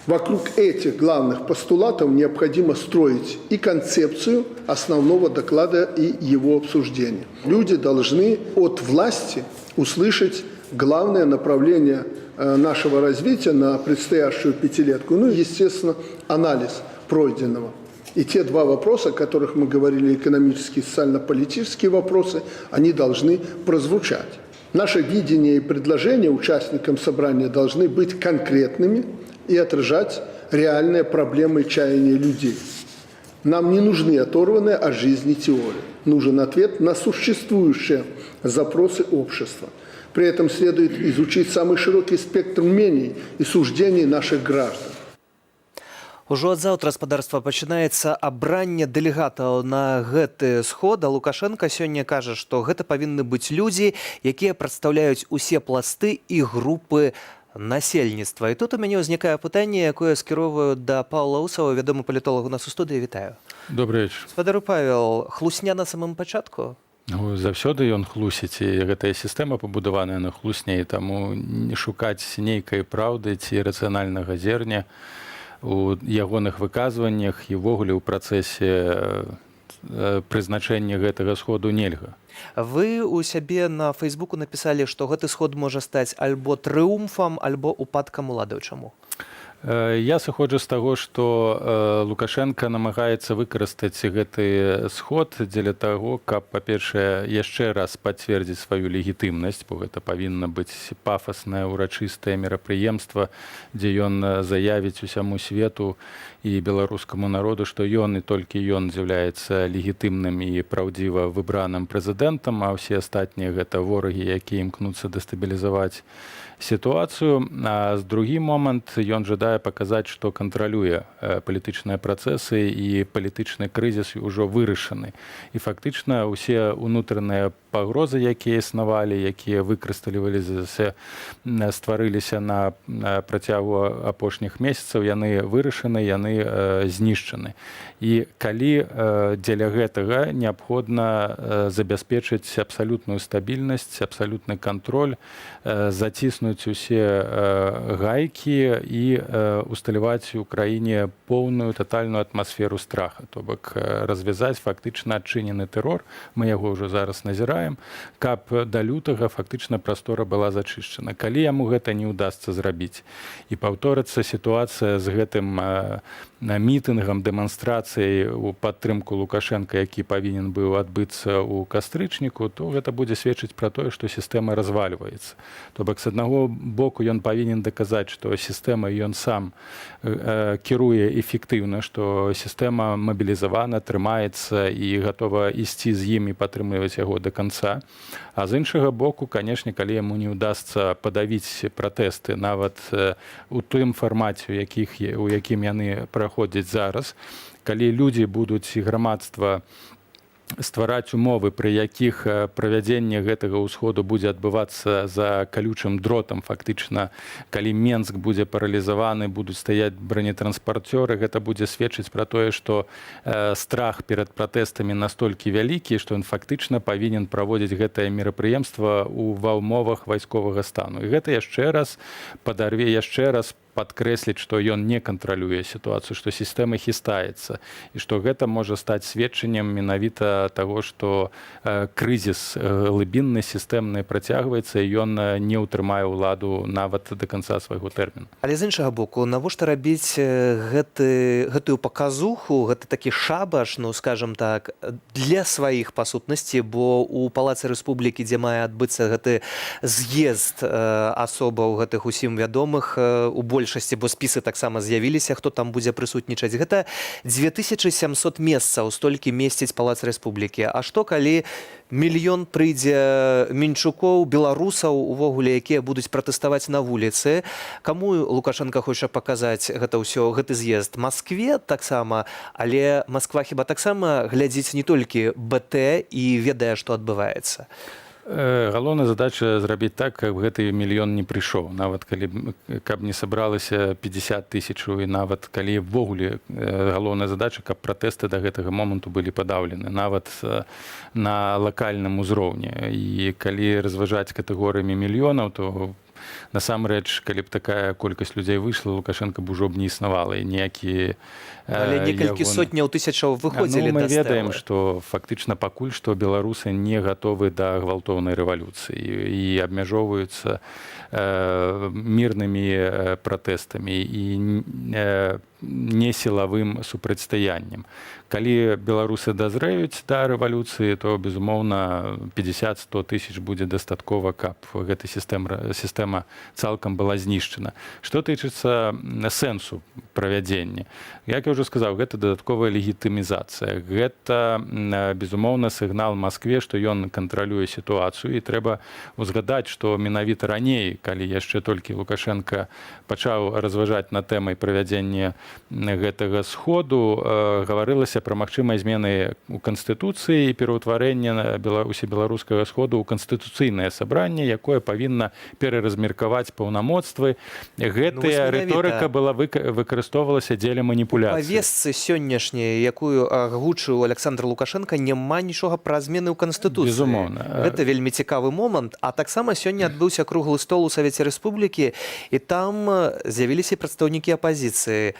Вокруг этих главных постулатов необходимо строить и концепцию основного доклада и его обсуждения. Люди должны от власти услышать главное направление нашего развития на предстоящую пятилетку. Естественно, анализ пройденного. И те два вопроса, о которых мы говорили, экономические и социально-политические вопросы, они должны прозвучать. Наше видение и предложения участникам собрания должны быть конкретными и отражать реальные проблемы и чаяния людей. Нам не нужны оторванные от жизни теории. Нужен ответ на существующие запросы общества. При этом следует изучить самый широкий спектр мнений и суждений наших граждан. Ужо ад заўтра спадарства пачынаецца абранне дэлегатаў на гэты сход, а Лукашенко сёння кажа, што гэта павінны быць людзі, якія прадстаўляюць усе пласты і групы насельніцтва. І тут у мяне ўзнікае пытанне, якое скіроваю да Паўла Усава, вядомы палітолог у нас у студыі. Вітаю. Добрый вечер. Спадару Павел, хлусня на самым пачатку? Заўсёды ён хлусіць, і гэтая сістэма пабудаваная на хлусні, таму не шукаць нейкай праўды ці рацыянальнага зерня у ягоных выказваннях і ўвогуле ў працэсе прызначэння гэтага сходу нельга. Вы у сябе на Фейсбуку напісалі, што гэты сход можа стаць альбо трыумфам, альбо упадкам улады. Чаму? Я сыходжу з таго, што Лукашенко намагаецца выкарыстаць гэты сход дзеля таго, каб, па-першае, яшчэ раз пацвердзіць сваю легітымнасць, бо гэта павінна быць пафаснае, урачыстае мерапрыемства, дзе ён заявіць усяму свету і беларускаму народу, што ён і толькі ён з'яўляецца легітымным і праўдзіва выбраным прэзідэнтам, а ўсе астатнія гэта ворагі, якія імкнуцца дэстабілізаваць сітуацыю. А з другі момант ён жадае паказаць, што кантралюе палітычныя працэсы і палітычны крызіс ўжо вырашаны. І фактычна ўсе ўнутраныя пагрозы, якія існавалі, якія выкрысталіваліся, стварыліся на працягу апошніх месяцаў, яны вырашаны, яны знішчаны. І калі дзеля гэтага неабходна забяспечыць абсалютную стабільнасць, абсалютны кантроль, заціснуць усе гайкі і усталяваць у краіне поўную татальную атмасферу страха, то бок развязаць фактычна адчынены тэрор, мы яго ўжо зараз назіраем, каб да лютага фактычна прастора была зачышчана. Калі яму гэта не ўдасца зрабіць і паўторыцца сітуацыя з гэтым мітынгам, дэманстрацыяй у падтрымку Лукашенка, які павінен быў адбыцца ў кастрычніку, то гэта будзе сведчыць пра тое, што сістэма развальваецца. То бок, з аднаго боку, ён павінен даказаць, што сістэма ён сам кіруе эфектыўна, што сістэма мабілізавана, трымаецца і гатова ісці з ім і падтрымліваць яго да канца. А з іншага боку, канешне, калі яму не ўдасца падавіць пратэсты нават у тым фармаце, у якім яны праходзяць зараз, калі людзі будуць і грамадства ствараць умовы, пры якіх правядзенне гэтага ўсходу будзе адбывацца за калючым дротам, фактычна, калі Менск будзе паралізаваны, будуць стаяць бронетранспарцёры, гэта будзе сведчыць пра тое, што страх перад пратэстамі настолькі вялікі, што ён фактычна павінен праводзіць гэтае мерапрыемства ва ўмовах вайсковага стану. І гэта яшчэ раз падарве, яшчэ раз падкрэсліць, што ён не кантралюе сітуацыю, што сістэма хістаецца і што гэта можа стаць сведчаннем менавіта таго, што крызіс глыбінны, сістэмны працягваецца і ён не ўтрымае ўладу нават да канца свайго тэрміну. Але з іншага боку, навошта рабіць гэтую паказуху, гэты такі шабаш, ну, скажам так, для сваіх па сутнасці, бо у Палацы Рэспублікі, дзе мае адбыцца гэты з'езд асобаў гэтых усім вядомых, у большасці, бо спісы таксама з'явіліся, хто там будзе прысутнічаць. Гэта 2700 месцаў столькі месціць Палац Рэспублікі. А што, калі мільён прыйдзе мінчукоў, беларусаў, увогуле, якія будуць пратэставаць на вуліцы? Каму Лукашенко хоча паказаць гэта ўсё, гэты з'езд? Маскве таксама, але Масква хіба таксама глядзіць не толькі БТ і ведае, што адбываецца? Галоўная задача зрабіць так, каб гэты мільён не прыйшоў. Нават каб не сабралася 50 000, і нават калі ввогуле галоўная задача, каб пратэсты да гэтага моманту былі падаўлены, нават на лакальным узроўні. І калі разважаць катэгорыямі мільёнаў, то насамрэч, калі б такая колькасць людзей выйшла, Лукашенко б ужо б не існавала. І ніякі... Але некалькі сотняў тысячаў выходзілі да мы ведаем, што фактычна пакуль што беларусы не гатовы да гвалтоўнай рэвалюцыі і абмяжоўваюцца мірнымі пратэстамі і не сілавым супрацьстаяннем. Калі беларусы дазрэюць да рэвалюцыі, то, безумоўна, 50-100 000 будзе дастаткова, каб гэта сістэма цалкам была знішчана. Што тычыцца сэнсу правядзення? Як я ўжо сказаў, гэта дадатковая легітымізацыя. Гэта, безумоўна, сігнал Маскве, што ён кантралюе сітуацыю, і трэба узгадаць, што менавіта раней, калі яшчэ толькі Лукашенко пачаў разважаць на тэмай правядзення гэтага сходу гаварылася пра магчымыя змены ў канстытуцыі і пераўтварэнне усебеларускага сходу ў канстытуцыйнае сабранне, якое павінна пераразмеркаваць паўнамоцтвы. Гэтая рыторыка была выкарыстоўвалася дзеля маніпуляцыі. Павестцы сённяшняй, якую агучыў Александр Лукашенко, няма нічога пра змены ў канстытуцыі. Безумоўна. Гэта вельмі цікавы момант, а таксама сёння адбыўся круглы стол у Савеце Рэспублікі, і там з'явіліся прадстаўнікі апазіцыі.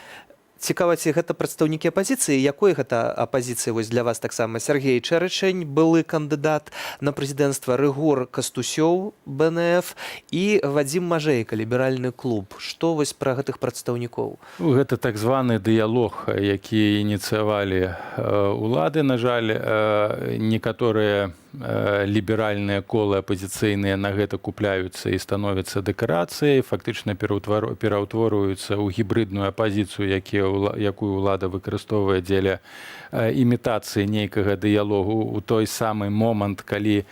Цікава, ці гэта прадстаўнікі апазіцыі, якой гэта апазіцыі вось для вас таксама? Сергей Чэрычань, былы кандыдат на прэзідэнцтва, Рыгор Кастусёў, БНФ, і Вадзім Мажэйка, ліберальны клуб. Што вось пра гэтых прадстаўнікоў? Гэта так званы дыялог, які ініцыявалі улады, на жаль, некаторыя ліберальныя колы апазіцыйныя на гэта купляюцца і становяцца дэкарацыяй, фактычна пераўтворваюцца ў гібрыдную апазіцыю, якую ўлада выкарыстоўвае дзеля імітацыі нейкага дыялогу ў той самы момант, калі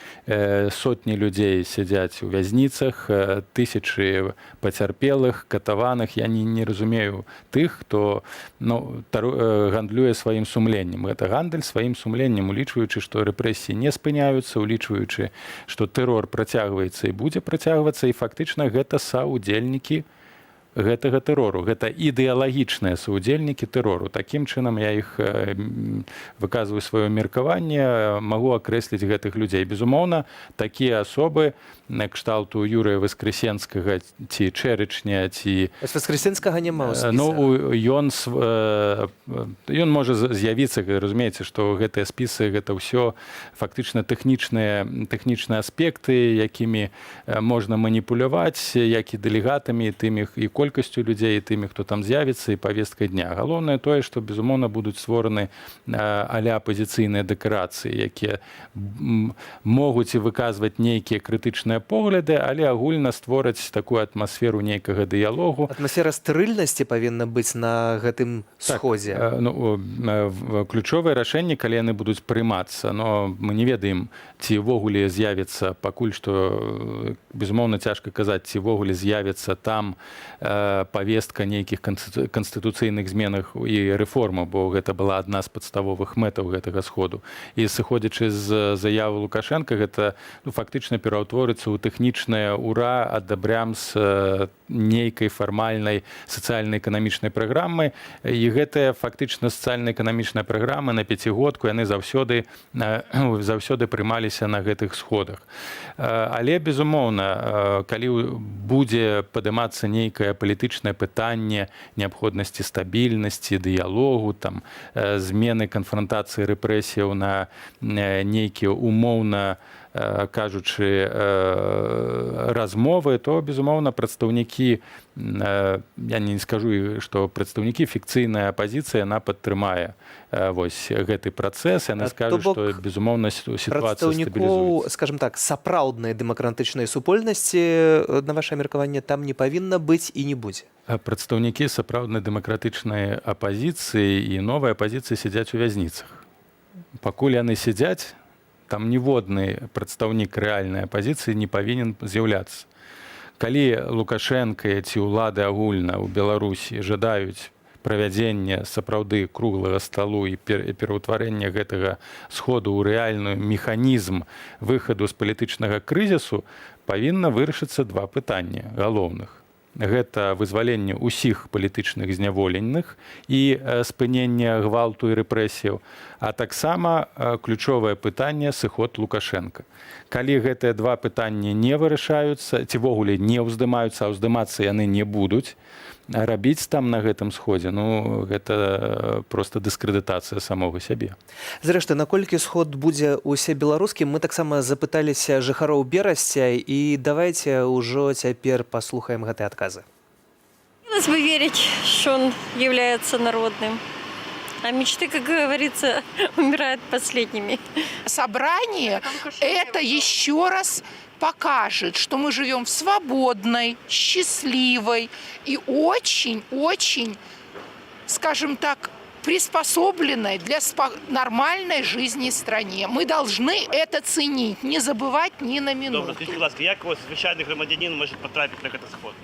сотні людзей сядзяць у вязніцах, тысячы пацярпелых, катаваных. Я не разумею тых, хто гандлюе сваім сумленнем. Гэта гандаль сваім сумленнем, улічваючы, што рэпрэсіі не спыняюцца, улічваючы, што тэрор працягваецца і будзе працягвацца, і фактычна гэта саўдзельнікі гэтага тэрору. Гэта ідэалагічныя саўдзельнікі тэрору. Такім чынам я іх выказваю сваё меркаванне, магу акрэсліць гэтых людзей. Безумоўна, такія асобы кшталту Юрыя Васкрэсенскага ці Чэрычня, ці... Васкрэсенскага няма ў спісе. Ён можа з'явіцца, разумееце, што гэтыя спісы, гэта ўсё фактычна тэхнічныя аспекты, якімі можна маніпуляваць, як і дэлегатамі, тымі і колькасцю людзей, і тымі, хто там з'явіцца, і павесткай дня. Галоўнае тое, што, безумоўна, будуць створаны а-ля апазіцыйныя дэкарацыі, якія могуць і выказваць нейкія крытычныя погляды, але агульна створаць такую атмасферу нейкага дыялогу. Атмасфера стрыльнасці павінна быць на гэтым сходзе. Ключовыя рашэнні, калі яны будуць прымацца, но мы не ведаем, ці ўвогуле з'явіцца, пакуль што, безумоўна, цяжка казаць, ці ўвогуле з'явіцца там павестка нейкіх канстытуцыйных зменах і рэформаў, бо гэта была адна з падставовых мэтаў гэтага сходу. І сыходзячы з заявы Лукашенка, гэта фактычна пераўтворыцца ў тэхнічнае ура адабрям з нейкай фармальнай сацыяльна-эканамічнай праграмы. І гэтая фактычна сацыяльна-эканамічная праграма на пяцігодку, яны заўсёды прымаліся на гэтых сходах. Але, безумоўна, калі будзе падымацца нейкае палітычнае пытанне неабходнасці стабільнасці, дыялогу, там, змены канфрантацыі рэпрэсіяў на нейкія умоўна кажучы размовы, то, безумоўна, прадстаўнікі, я не скажу, што прадстаўнікі фікцыйная апазіцыя, яна падтрымае вось гэты працэс, яны скажуць, што, безумоўна, сітуацыя стабілізуецца. Прадстаўнікоў, скажем так, сапраўднай дэмакратычнай супольнасці, на ваше меркаванне, там не павінна быць і не будзе. Прадстаўнікі сапраўднай дэмакратычнай апазіцыі і новай апазіцыі сядзяць у вязніцах. Пакуль яны сядзяць, там ніводны прадстаўнік рэальнай апазіцыі не павінен з'яўляцца. Калі Лукашенка ці ўлады агульна ў Беларусі жадаюць правядзення сапраўды круглага сталу і пераўтварэння гэтага сходу ў рэальны механізм выхаду з палітычнага крызісу, павінна вырашыцца два пытання галоўных. Гэта вызваленне ўсіх палітычных зняволеных і спынення гвалту і рэпрэсіяў, а таксама ключовае пытанне сыход Лукашенка. Калі гэтыя два пытанні не вырашаюцца, ці ввогуле не ўздымаюцца, а ўздымацца яны не будуць, рабіць там на гэтым сходзе, ну, гэта проста дыскрэдытацыя самога сябе. Зрэшты, наколькі сход будзе усебеларускім, мы таксама запыталіся жыхароў Берасця, і давайте ўжо цяпер паслухаем гэтыя адказы. Хотелось бы верить, что он является народным. А мечты, как говорится, умирают последними. Собрание это еще раз покажет, что мы живем в свободной, счастливой и очень-очень, скажем так, приспособленной для нормальной жизни стране. Мы должны это ценить, не забывать ни на минуту. Добре, скажіть, будь ласка, як ось звичайний громадянин може потрапити на катастрофу?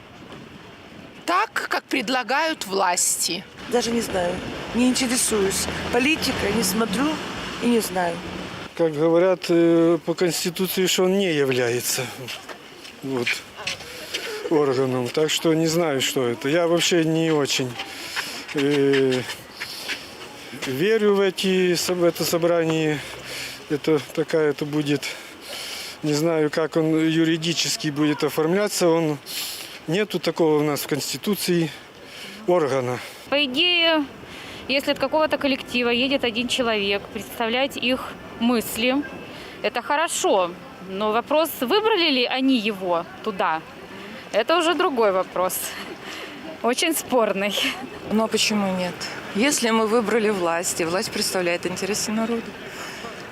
так, как предлагают власти. Даже не знаю. Не интересуюсь. Политикой не смотрю и не знаю. Как говорят по Конституции, что он не является органом. Так что не знаю, что это. Я вообще не очень верю в это собрание. Это такая-то будет, не знаю, как он юридически будет оформляться. Нету такого у нас в Конституции органа. По идее, если от какого-то коллектива едет один человек, представлять их мысли, это хорошо. Но вопрос, выбрали ли они его туда, это уже другой вопрос. Очень спорный. Ну а почему нет? Если мы выбрали власть, и власть представляет интересы народа.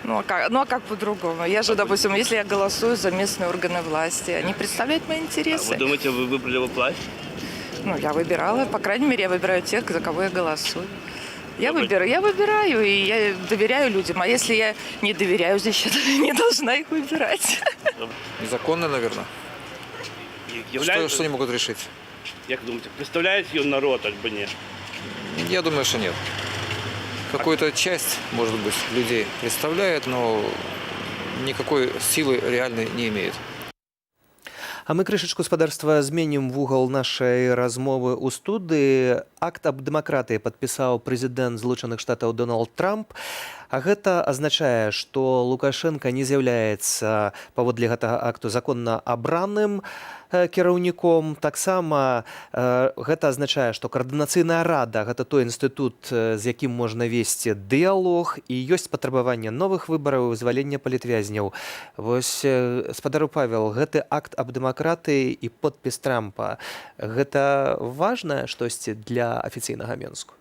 Ну а как по-другому? Я же, допустим, если я голосую за местные органы власти, они представляют мои интересы. А вы думаете, вы выбрали его власть? Ну, я выбирала. По крайней мере, я выбираю тех, за кого я голосую. Я выбираю, и я доверяю людям. А если я не доверяю, значит, не должна их выбирать. Незаконно, наверное. Что они могут решить? Как думаете, представляет ее народ, альбо нет? Я думаю, что нет. Какую-то часть, может быть, людей представляет, но никакой силы реальной не имеет. А мы крышачку спадарства зменім вугал нашай размовы ў студыі. Акт аб дэмакратыі падпісаў прэзідэнт Злучаных Штатаў Дональд Трамп. А гэта азначае, што Лукашенка не з'яўляецца паводле гэтага акту законна абраным кіраўніком. Таксама гэта азначае, што каардынацыйная рада гэта той інстытут, з якім можна весці дыялог, і ёсць патрабаванне новых выбараў і вызвалення палітвязняў. Вось, спадару Павел, гэты акт аб дэмакратыі і подпіс Трампа гэта важнае штосьці для афіцыйнага Менску?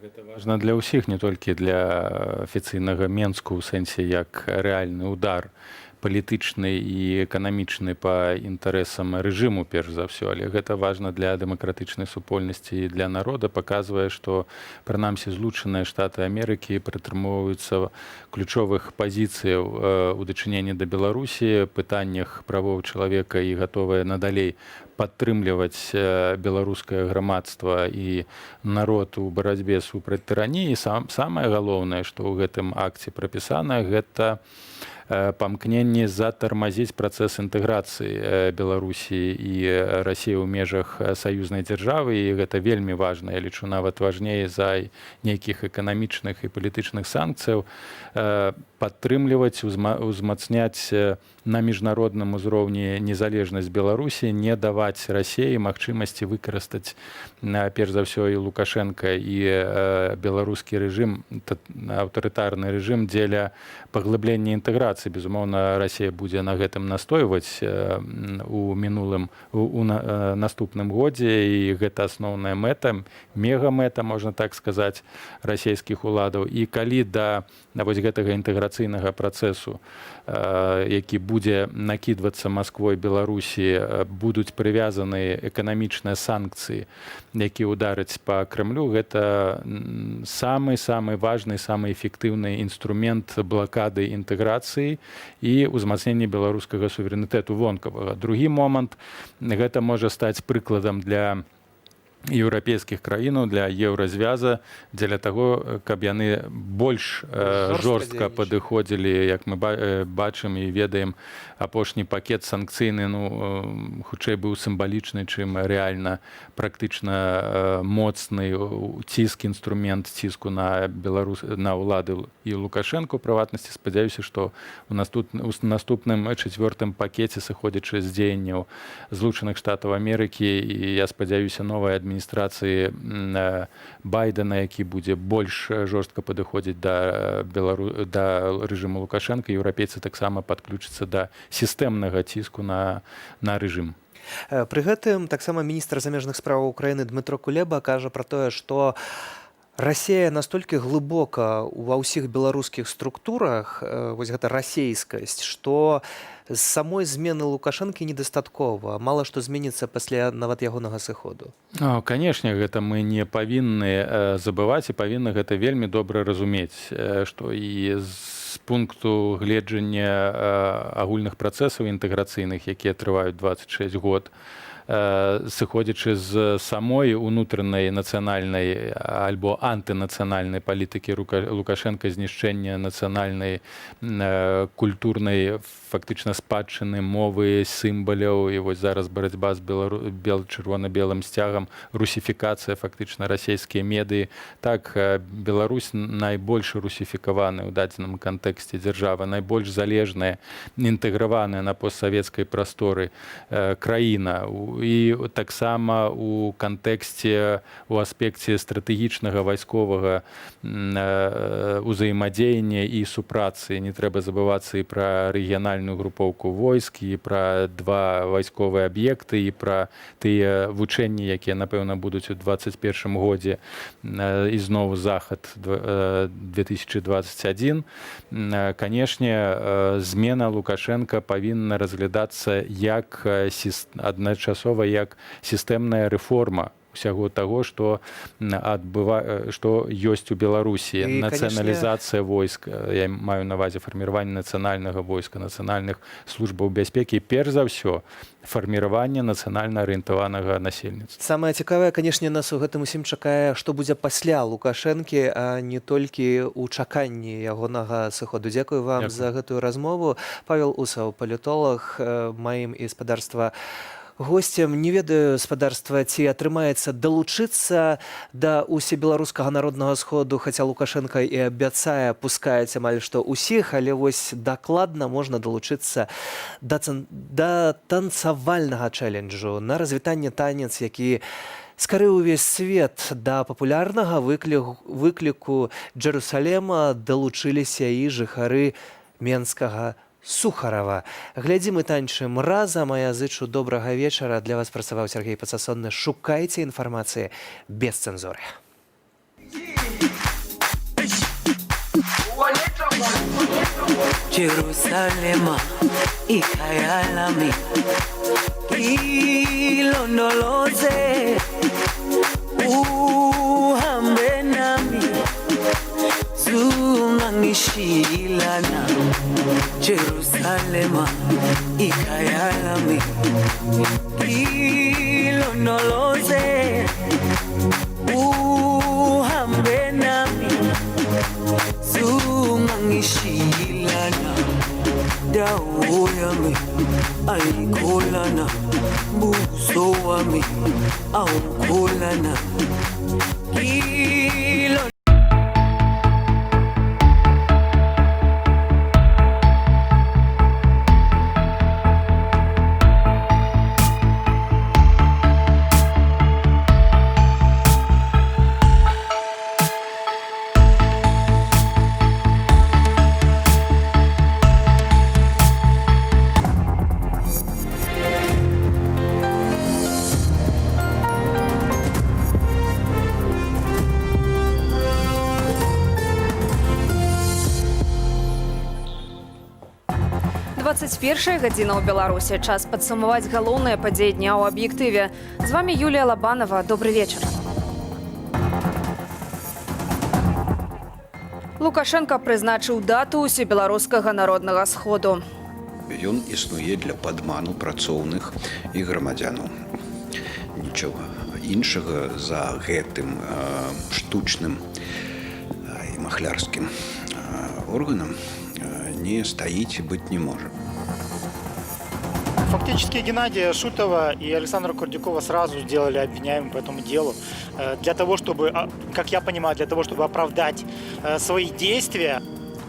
Гэта важна для ўсіх, не толькі для афіцыйнага Менску, у сэнсе як рэальны удар палітычны і эканамічны па інтарэсам рэжыму, перш за ўсё, але гэта важна для дэмакратычнай супольнасці і для народа, паказвае, што прынамсі Злучаныя Штаты Амерыкі прытрымоўваюцца ключовых пазіцыяў у дачыненні да Беларусі, пытаннях правоў чалавека і гатовыя надалей падтрымліваць беларускае грамадства і народ у барацьбе супраць тыраніі. Самае галоўнае, што ў гэтым акце прапісана, гэта памкненне затармазіць працэс інтэграцыі Беларусі і Расіі ў межах саюзнай дзяржавы, і гэта вельмі важна. Я лічу, нават важней за нейкіх эканамічных і палітычных санкцыяў падтрымліваць, узмацняць на міжнародным узроўні незалежнасць Беларусі, не даваць Расіі магчымасці выкарыстаць, перш за ўсё, і Лукашенка, і беларускі рэжым, аўтарытарны рэжым дзеля паглыблення інтэграцыі. Безумоўна, Расія будзе на гэтым настойваць у наступным годзе, і гэта асноўная мэта, мегаméта, можна так сказаць, расійскіх уладаў. І калі да вось гэтага інтэграцыйнага працэсу, які будзе накідвацца Масквой Беларусі, будуць прывязаны эканамічныя санкцыі, які удараць па Крэмлю, гэта самы важны, самы эфектыўны інструмент блакады інтэграцыі і ўзмацнення беларускага суверэнітэту вонкавага. Другі момант, гэта можа стаць прыкладам для еўрапейскіх краінаў, для еўразвяза, дзеля таго, каб яны больш жорстка падыходзілі, як мы бачым і ведаем, апошні пакет санкцыйны, хутчэй быў сімвалічны, чым рэальна практычна моцны ціск, інструмент ціску на ўлады і Лукашэнку. У прыватнасці спадзяюся, што у наступным чацвёртым пакеце, сыходзячы з дзеянняў Злучаных Штатаў Амерыкі, і я спадзяюся, новая адміністрацыі Байдена, які будзе больш жорстка падыходзіць да рэжыму Лукашэнка, еўрапейцы таксама падключацца да сістэмнага ціску на рэжым. Пры гэтым таксама міністр замежных справаў Украіны Дмытро Кулеба кажа пра тое, што Расія настолькі глыбока ва ўсіх беларускіх структурах, вось гэта расейскасць, што з самой змены Лукашэнкі недастаткова, мала што зменіцца пасля нават ягонага сыходу. Канешне, гэта мы не павінны забываць і павінны гэта вельмі добра разумець, што і з пункту гледжання агульных працэсаў інтэграцыйных, якія трываюць 26 год, сыходзячы з самой унутранай нацыянальнай альбо антынацыянальнай палітыкі Лукашенка, знішчэння нацыянальнай культурнай фактычна спадчыны, мовы, сімваляў, і вось зараз барацьба з чырвона-белым сцягам, русіфікацыя фактычна расійскія медыі. Так, Беларусь найбольш русіфікаваная ў дадзеным кантэксце дзяржава, найбольш залежная, інтэграваная на постсавецкай прасторы краіна. І таксама у кантэксце, у аспекце стратэгічнага вайсковага ўзаемадзеяння і супрацы. Не трэба забывацца і пра рэгіянальную групоўку войск, і пра два вайсковыя аб'екты, і пра тыя вучэнні, якія, напэўна, будуць у 2021 годзе, і зноў захад 2021. Канешне, змена Лукашенка павінна разглядацца як адначасова як сістэмная рэформа усяго таго, што ёсць у Беларусі. Нацыяналізацыя войск, я маю на ўвазе фарміраванне нацыянальнага войска, нацыянальных службаў бяспекі, перш за ўсё фарміраванне нацыянальна арыентаванага насельніцтва. Самае цікавае, канешне, нас у гэтым усім чакае, што будзе пасля Лукашэнкі, а не толькі ў чаканні ягонага сыходу. Дзякую вам за гэтую размову. Павел Усаў, палітолог, маім і спадарства гостем. Не ведаю, спадарства, ці атрымаецца далучыцца да усебеларускага народнага сходу, хаця Лукашенка і абяцае, пускаць амаль што ўсіх, але вось дакладна можна далучыцца да танцавальнага чэленджу на развітанне танец, які скарыў увесь свет. Да папулярнага выкліку Джерусалема далучыліся і жыхары менскага Сухарова. Глядзім і танчым разам, а я зычу добрага вечара. Для вас працаваў Сергей Пацасонны. Шукайце інфармацыі без цэнзуры. Jerusalema ikhayalami ilondoloze uhambe nami zungangishilana Jerusalema ikhayalami ilondoloze uhambe nami zungangishilana dawo yami ayikholana buso wami awukholana Першая гадзіна ў Беларусі. Час падсумаваць галоўныя падзеі дня ў аб'ектыве. З вами Юлія Лабанова. Добрый вечар. Лукашенко прызначыў дату усебеларускага народнага сходу. Ён існуе для падману працоўных і грамадзянаў. Нічога іншага за гэтым штучным і махлярскім органам не стаіць і быць не можа. Фактически Геннадия Шутова и Александра Курдюкова сразу сделали обвиняемым по этому делу. Для того, чтобы, как я понимаю, для того, чтобы оправдать свои действия.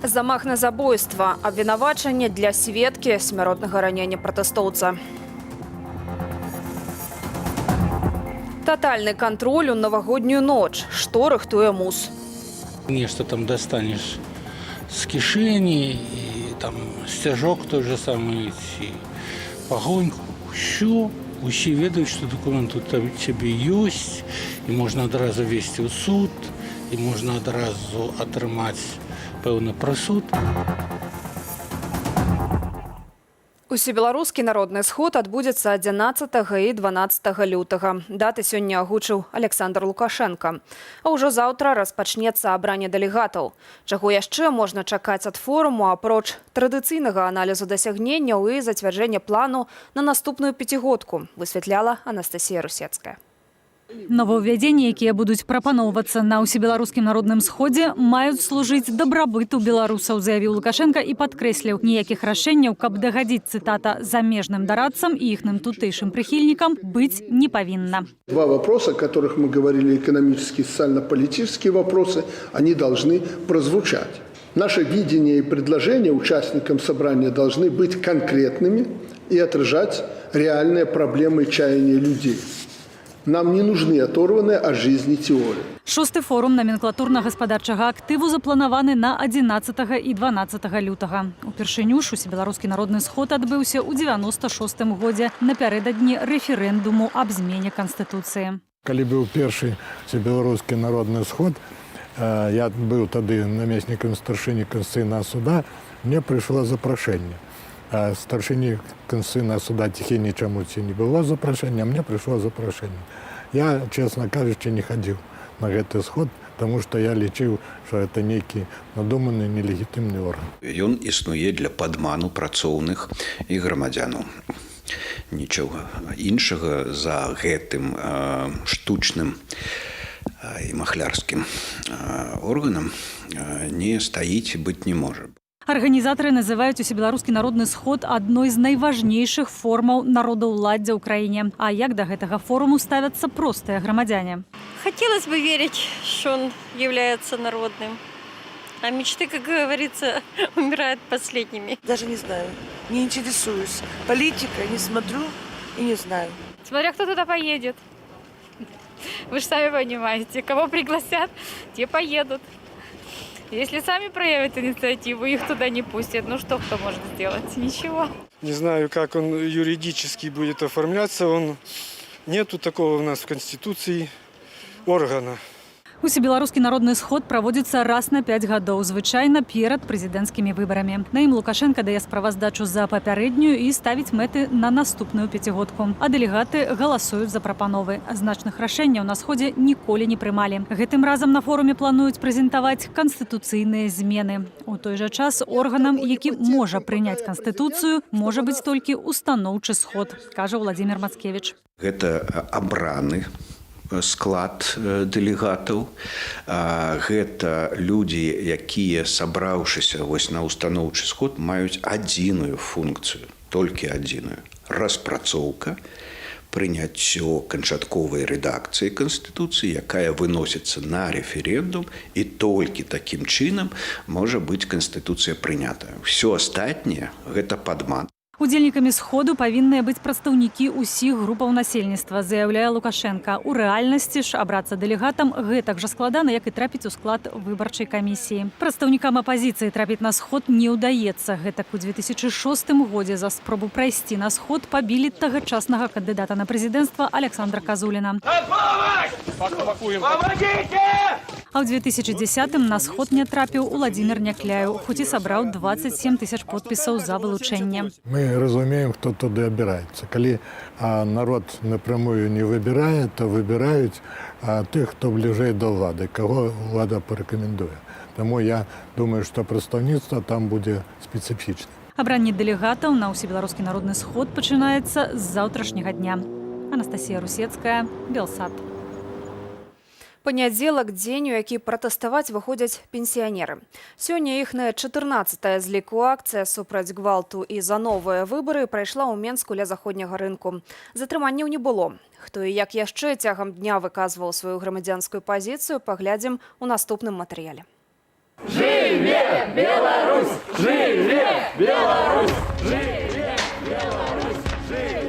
Замах на забойство. Обвинавачанне для сведкі смяротнага ранення пратэстоўца. Тотальный контроль у новогоднюю ночь. Что рыхтуе МУС? Нечто там достанешь с кишени, и там стяжок той же самый, и погоньку, усе ведаюць, што документ у цябе ёсць, і можна адразу весці ў суд, і можна адразу атрымаць пэўны прысуд. Усебеларускі народны сход адбудзецца 11 і 12 лютага. Даты сёння агучыў Александр Лукашенко. А ўжо заўтра распачнецца абранне дэлегатаў. Чаго яшчэ можна чакаць ад форуму, апроч традыцыйнага аналізу дасягненняў і зацвярджэння плану на наступную пяцігодку, высвятляла Анастасія Русецкая. Новаўвядзенні, якія будуць прапаноўвацца на ўсебеларускім народным сходзе, маюць служыць дабрабыту беларусаў, заявіў Лукашенко і падкрэсліў, ніякіх рашэнняў, каб дагадзіць, цытата, замежным дарадцам і іхным тутэйшым прыхільнікам быць не павінна. Два вопроса, о которых мы говорили, экономические, социально-политические вопросы, они должны прозвучать. Наше видение и предложения участникам собрания должны быть конкретными и отражать реальные проблемы и чаяния людей. Нам не нужны оторванные от жизни теории. Шосты форум номенклатурна-гаспадарчага актыву запланаваны на 11 і 12 лютага. Упершыню ж усебеларускі народны сход адбыўся ў 96-м годзе напярэдадні рэферэндуму аб змене Канстытуцыі. Калі быў першы усебеларускі народны сход, я быў тады намеснікам старшыні Конституцыйнага суда, мне прыйшло запрашэнне. А старшыні Конституцыйнага суда Тихіні чамуці не было запрашэння, а мне прыйшло запрашэнне. Я, честно кажучы, не хадзіў на гэты сход, потому что я лічыў, что это нейкі надуманы нелегітымны орган. Ён існуе для падману працоўных і грамадзянаў. Нічога іншага за гэтым штучным і махлярскім органам не стаіць, быць не можа. Арганізатары называюць усебеларускі народны сход адной з найважнейшых формаў народаўладдзя ў краіне. А як да гэтага форуму ставяцца простыя грамадзяне? Хотелось бы верить, что он является народным. А мечты, как говорится, умирают последними. Даже не знаю, не интересуюсь. Политика не смотрю и не знаю. Смотря кто туда поедет. Вы же сами понимаете, кого пригласят, те поедут. Если сами проявят инициативу, их туда не пустят. Ну что кто может сделать? Ничего. Не знаю, как он юридически будет оформляться. Нету такого у нас в Конституции органа. Усебеларускі народны сход праводзіцца раз на 5 гадоў, звычайна перад прэзідэнцкімі выбарамі. На ім Лукашенко дае справаздачу за папярэднюю і ставіць мэты на наступную пяцігодку. А дэлегаты галасуюць за прапановы. Значных рашэнняў на сходзе ніколі не прымалі. Гэтым разам на форуме плануюць прэзентаваць канстытуцыйныя змены. У той жа час органам, які можа прыняць канстытуцыю, можа быць толькі устаноўчы сход, кажа Владимир Мацкевич. Гэта абраны склад дэлегатаў. Гэта людзі, якія, сабраўшыся на устаноўчы сход, маюць адзіную функцыю, толькі адзіную. Распрацоўка, прыняццё канчатковай рэдакцыі Канстытуцыі, якая выносіцца на рэферэндум, і толькі такім чынам можа быць Канстытуцыя прынятая. Усё астатняе – гэта падман. Удзельнікамі сходу павінныя быць прадстаўнікі ўсіх групаў насельніцтва, заяўляе Лукашенко. У рэальнасці ж абрацца дэлегатам гэтак жа складана, як і трапіць у склад выбарчай камісіі. Прадстаўнікам апазіцыі трапіць на сход не ўдаецца. Гэтак у 2006 годзе за спробу прайсці на сход пабілі тагачаснага кандыдата на прэзідэнцтва Александра Казуліна. А ў 2010-м на сход не трапіў Уладзімір Някляеў, хоць і сабраў 27 тысяч подпісаў за вылучэнне. Мы разумеем, кто туды абіраецца. Калі народ напрямую не выбірае, то выбіраюць тых, хто бліжэй да ўлады, каго ўлада парэкамендуе. Таму я думаю, што прадстаўніцтва там будзе спецыфічна. Абранне дэлегатаў на усебеларускі народны сход пачынаецца з заўтрашняга дня. Анастасія Русецкая, Белсат. Панядзелак дзень, у які пратэставаць выходзяць пенсіянеры. Сёння іхная 14-я з ліку акцыя супраць гвалту і за новыя выбары прайшла ў Менску ля заходняга рынку. Затрыманняў не было. Хто і як яшчэ цягам дня выказваў сваю грамадзянскую пазіцыю, паглядзім у наступным матэрыяле. Жыве Беларусь! Жыве Беларусь! Жыве Беларусь! Жыве!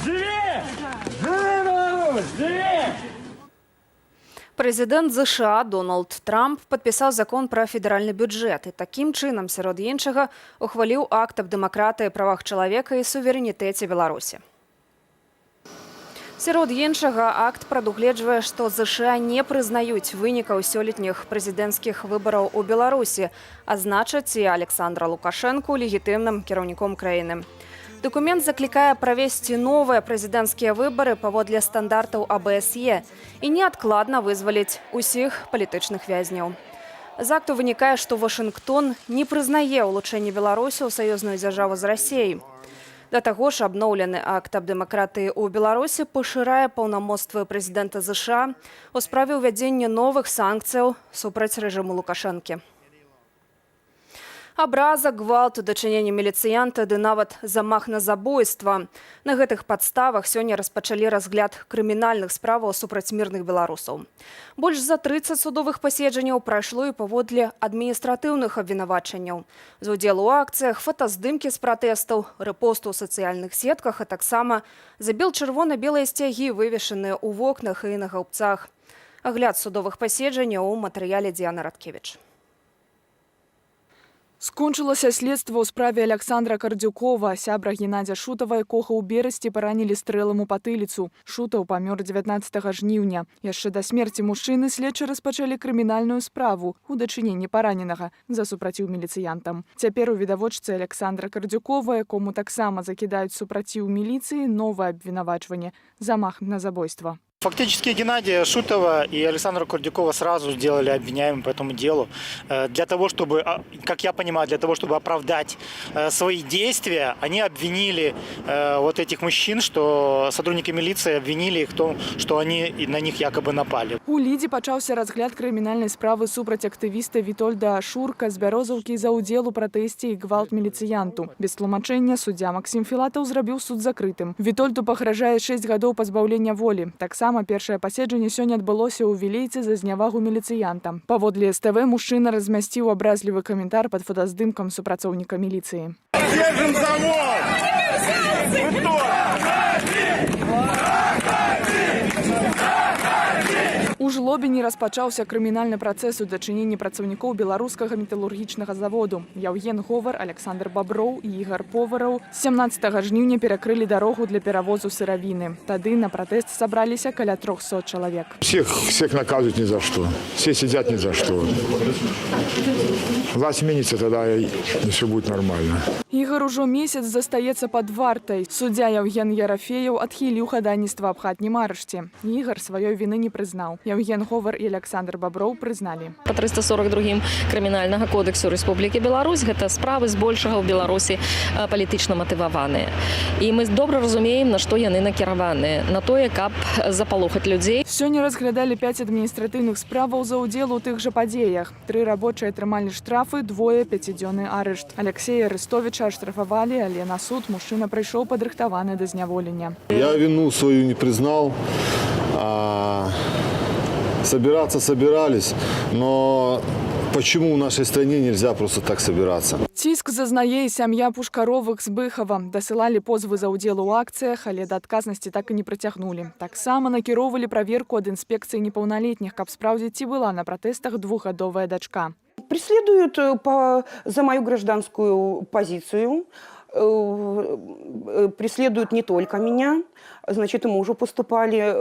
Живи! Живи, Беларусь! Живи! Прэзідэнт ЗША Дональд Трамп падпісаў закон пра федэральны бюджэт і такім чынам, сярод іншага, ухваліў акт аб дэмакратыі, правах чалавека і суверэнітэце Беларусі. Сярод іншага, акт прадугледжвае, што ЗША не прызнаюць вынікаў сёлетніх прэзідэнцкіх выбараў у Беларусі, а значыць і Александра Лукашэнку легітымным кіраўніком краіны. Документ заклікае правесці новыя прэзідэнцкія выбары паводле стандартаў АБСЕ і неадкладна вызваліць усіх палітычных вязняў. З акту вынікае, што Вашынгтон не прызнае ўлучэнне Беларусі ў саюзную дзяржаву з Расіяй. Да таго ж, абноўлены акт аб дэмакратыі ў Беларусі пашырае паўнамоцтвы прэзідэнта ЗША у справе ўвядзення новых санкцыяў супраць рэжыму Лукашэнкі. Абраза, гвалт, дачыненне міліцыянта ды нават замах на забойства. На гэтых падставах сёння распачалі разгляд крымінальных справаў супраць мірных беларусаў. Больш за 30 судовых паседжанняў прайшло і паводле адміністратыўных абвінавачанняў. З удзелу ў акцыях, фотаздымкі з пратэстаў, рэпост у сацыяльных сетках, а таксама за бел-чырвона-белыя сцягі, вывешаныя ў вокнах і на гаўбцах. Агляд судовых паседжанняў у матэрыяле Дзіяны Радкевіч. Скончылася следства ў справе Александра Кардзюкова, сябра Геннадзя Шутава, якога ў берасці паранілі стрэлам у патыліцу. Шутаў памёр 19 жніўня. Яшчэ да смерці мужчыны следчы распачалі крымінальную справу у дачыненні параненага за супраціў міліцыянтам. Цяпер у відавочцы Александра Кардзюкова, якому таксама закідаюць супраціў міліцыі, новае абвінавачванне – замах на забойства. Фактически Геннадия Шутова и Александра Курдюкова сразу сделали обвиняемым по этому делу. Для того, чтобы, как я понимаю, для того, чтобы оправдать свои действия, они обвинили вот этих мужчин, что сотрудники милиции обвинили их в том, что они на них якобы напали. У Лідзе пачаўся разгляд крымінальнай справы супраць актывіста Вітольда Шурка з Бярозаўкі за ўдзел у пратэсце і гвалт міліцыянту. Без тлумачэння суддзя Максім Філатаў зрабіў суд закрытым. Вітольду пагражае 6 гадоў пазбаўлення волі. Таксама першае паседжанне сёння адбылося ў Вілейцы за знявагу міліцыянта. Паводле СТВ мужчына размясціў абразлівы каментар пад фотаздымкам супрацоўніка міліцыі. Держим завод! У Жлобіні распачаўся крымінальны працэс у дачыненні працаўнікоў беларускага металургічнага заводу. Яўген Говар, Александр Баброў і Ігар Повараў 17 жніўня перакрылі дарогу для перавозу сыравіны. Тады на пратэст сабраліся каля 300 чалавек. Всех наказывают ни за что. Все сидят ни за что. Власть сменится, тогда и все будет нормально. Ігар ужо месяц застаецца пад вартай. Суддзя Яўген Ярафеяў адхіліў хадайніцтва аб хатнім арышце. Ігар сваёй віны не прызнаў. Яўген Говар і Александр Баброў прызналі. По 342 крымінальнага кодексу Рэспублікі Беларусь гэта справы збольшага ў Беларусі палітычна матываваныя. І мы добра разумеем, на што яны накіраваныя, на тое, каб запалохаць людзей. Сёння разглядалі 5 адміністратыўных справаў за ўдзел у тых жа падзеях. 3 рабочыя атрымалі штрафы, 2 5-дзённы арышт. Алексея Арестовича аштрафавалі, але на суд мужчына прыйшоў падрыхтаваны да зняволення. Я вину свою не признал. Собираться собирались, но почему в нашей стране нельзя просто так собираться? Ціск зазнае і сям'я Пушкаровых з Быхава. Дасылалі позвы за ўдзел у акцыях, але да адказнасці так і не прыцягнулі. Таксама накіроўвалі праверку ад инспекции непаўналетніх, каб спраўдзіць, ці была на пратэстах 2-гадовая дачка. Преследуют за мою гражданскую позицию. Преследуют не только меня. Значит, и мы уже поступали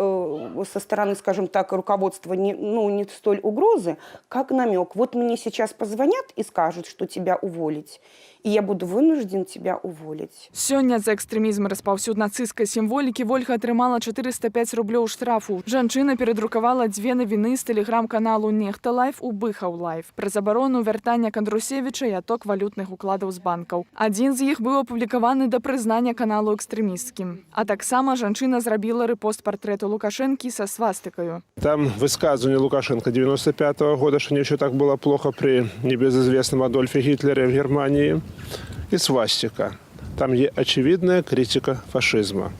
со стороны, скажем так, руководства не столь угрозы, как намек. Вот мне сейчас позвонят и скажут, что тебя уволить, и я буду вынужден тебя уволить. Сёння за экстрэмізм і распаўсюд нацысцкай сімволікі Вольга атрымала 405 рублёў штрафу. Жанчына перадрукавала 2 навіны з тэлеграм-каналу «Нехта Лайф» у Быхаў Лайф пра забарону вяртання Кандрусевіча і аток валютных укладаў з банкаў. Адзін з іх быў апублікаваны да прызнання каналу экстрэмісцкім. А таксама жанчына зрабіла рэпост партрэту Лукашэнкі са свастыкаю. Там высказывание Лукашенко 95-го года, что не все так было плохо при небезызвестном Адольфе Гитлере в Германии. И свастика. Там есть очевидная критика фашизма.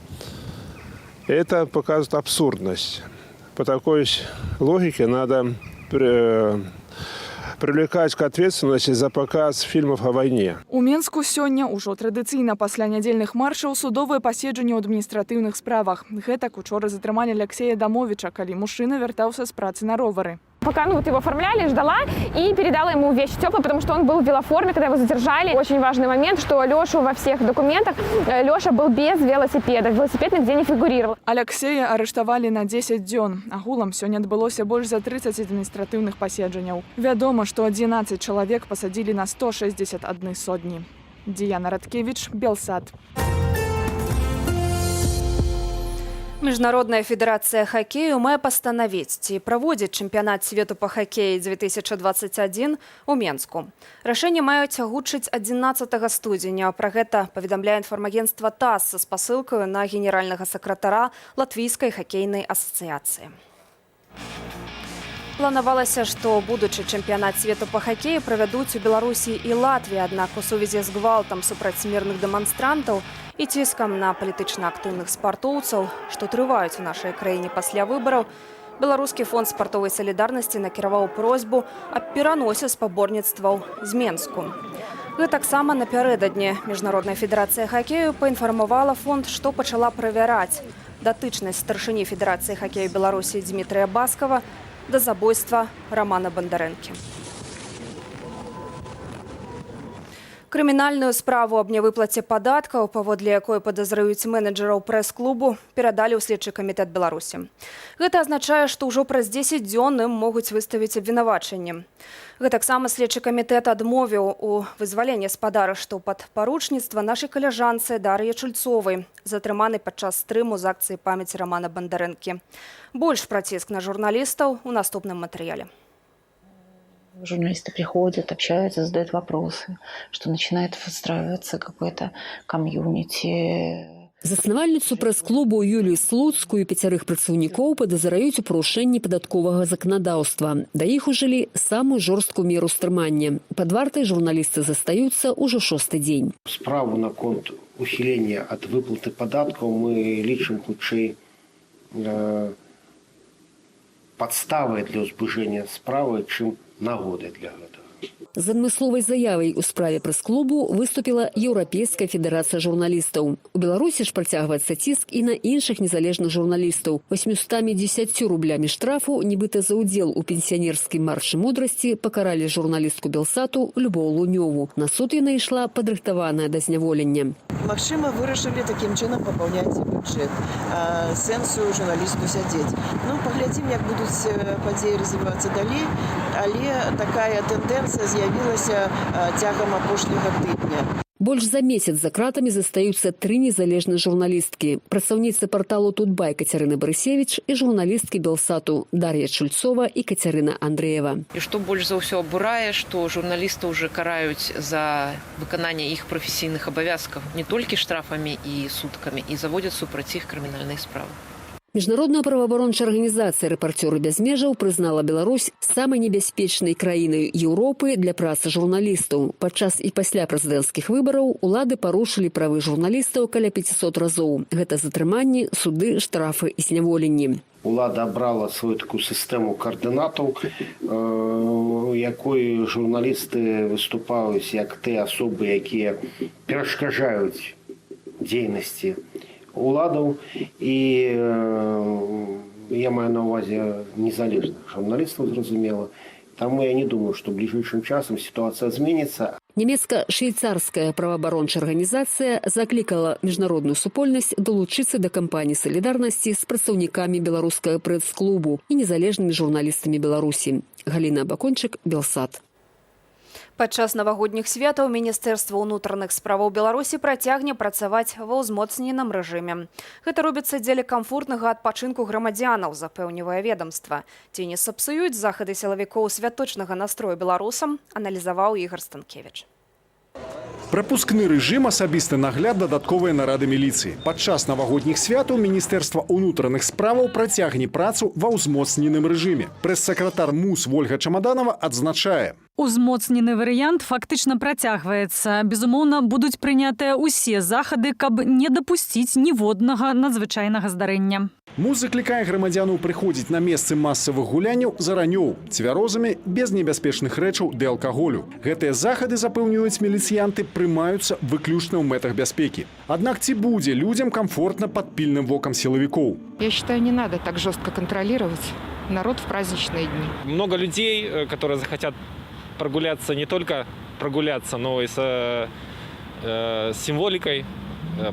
И это показывает абсурдность. По такой логике надо привлекать к ответственности за показ фильмов о войне. У Менску сёння ўжо традыцыйна пасля нядзельных маршаў судовыя паседжанні ў адміністратыўных справах. Гэтак учора затрымалі Алексея Дамовича, калі мужчына вяртаўся з працы на ровары. Пока вот его оформляли, ждала и передала ему вещи теплые, потому что он был в велоформе, когда его задержали. Очень важный момент, что Лешу во всех документах, Леша был без велосипеда. Велосипед нигде не фигурировал. Алексея арыштавалі на 10 дзён. Агулам сёння адбылося больш за 30 адміністратыўных паседжанняў. Вядома, што 11 чалавек пасадзілі на 161 сотні. Діяна Радкевич, Белсад. Міжнародная федэрацыя хакею мае пастанавіць ці праводзіць чэмпіянат свету па хакеі 2021 у Менску. Рашэнне маюць агучыць 11 студзеня. Пра гэта паведамляе інфармагенцтва ТАСС з пасылкаю на генеральнага сакратара Латвійскай хакейнай асацыяцыі. Планавалася, што будучы чэмпіянат свету па хакеі правядуць у Беларусі і Латвіі, аднак у сувязі з гвалтам супраць мірных дэманстрантаў і ціскам на палітычна актыўных спартоўцаў, што трываюць у нашай краіне пасля выбараў, Беларускі фонд спартовай салідарнасці накіраваў просьбу аб пераносе спаборніцтваў з Менску. Гэтаксама напярэдадні Міжнародная федэрацыя хакею паінфармавала фонд, што пачала правяраць датычнасць старшыні Федэрацыі хакею Беларусі Дмітрыя Баскова да забойства Романа Бандарэнкі. Крымінальную справу аб нявыплаце падаткаў, паводле якой падазраюць менеджераў прэс-клубу, перадалі ў следчы камітэт Беларусі. Гэта азначае, што ўжо праз 10 дзён ім могуць выставіць абвінавачанне. Гэтаксама следчы камітэт адмовіў у вызваленні з-пад арышту пад паручніцтва нашай каляжанцы Дар'і Чульцовай, затрыманай падчас стрыму з акцыі памяці Романа Бандарэнкі. Больш пра ціск на журналістаў у наступным матэрыяле. Журналисты приходят, общаются, задают вопросы, что начинает выстраиваться какое-то комьюнити. Заснавальніцу прэс-клубу Юлію Слуцкую і 5 працаўнікоў падазраюць у парушэнні падатковага заканадаўства. Да іх ужылі самую жорсткую меру стрымання. Пад вартай журналісты застаюцца ўжо 6-й дзень. Справу наконт ухілення ад выплаты падаткаў мы лічым хутчэй падставай для ўзбыжэння справы, чым нагодай для гэтага. З адмысловай заявай у справе прэс-клубу выступіла Еўрапейская федэрацыя журналістаў. У Беларусі ж працягваецца ціск і на іншых незалежных журналістаў. 810 рублямі штрафу, нібыта за ўдзел у пенсіянерскім маршы мудрасці, пакаралі журналістку Белсату Любоў Лунёву. На суд яна ішла падрыхтаваная да зняволення. Магчыма, вырашылі такім чынам папаўняць бюджэт. Сэнсу журналісту сядзець. Ну, паглядзім, як будуць падзеі развівацца далей, але такая тэндэнцыя з'явілася цягам апошняга тыдня. Больш за месяц за кратамі застаюцца 3 незалежныя журналісткі. Прадстаўніцы парталу «Тутбай» Кацярына Барысевіч і журналісткі Белсату Дар'я Чульцова і Кацярына Андрэева. І што больш за ўсё абурае, што журналістаў уже караюць за выкананне іх прафесійных абавязкаў не толькі штрафамі і суткамі, і заводзяць супраць іх крымінальныя справы. Міжнародная праваабарончая арганізацыя «Рэпарцёры без межаў» прызнала Беларусь самай небяспечнай краінай Еўропы для працы журналістаў. Падчас і пасля прэзідэнцкіх выбараў улады парушылі правы журналістаў каля 500 разоў. Гэта затрыманні, суды, штрафы і зняволенні. Улада абрала свою такую сістэму каардынатаў, у якой журналісты выступаюць як тыя асобы, якія перашкаджаюць дзейнасці уладаў, і я маю на ўвазе незалежных журналістаў, зразумела. Таму я не думаю, што бліжэйшым часам сітуацыя зменіцца. Нямецка-швейцарская праваабарончая арганізацыя заклікала міжнародную супольнасць далучыцца да кампаніі салідарнасці з прадстаўнікамі беларускага прэс-клубу і незалежнымі журналістамі Беларусі. Галіна Бакончык, Белсад. Падчас навагодніх святаў Міністэрства ўнутраных справаў Беларусі працягне працаваць ва ўзмоцненым рэжыме. Гэта робіцца дзеля камфортнага адпачынку грамадзянаў, запэўнівае ведамства. Ці не сапсуюць захады сілавікоў святочнага настрою беларусам, аналізаваў Ігар Станкевіч. Прапускны рэжым, асабісты нагляд, дадатковыя нарады міліцыі. Падчас навагодніх святаў Міністэрства ўнутраных справаў працягне працу ва ўзмоцненым рэжыме. Прэс-сакратар МУС Вольга Чамаданова адзначае. Узмоцнены варыянт фактычна працягваецца. Безумоўна, будуць прынятыя ўсе захады, каб не дапусціць ніводнага надзвычайнага здарэння. Муз заклікае грамадзянаў прыходзіць на месцы масавых гулянняў заранёў, цвярозамі, без небяспечных рэчаў ды алкаголю. Гэтыя захады, запэўніваюць міліцыянты, прымаюцца выключна ў мэтах бяспекі. Аднак ці будзе людзям комфортна пад пільным вокам сілавікоў? Я считаю, не надо так жестко контролировать народ в праздничные дни. Много людей, которые захотят прогуляться, не только прогуляться, но и с символикой,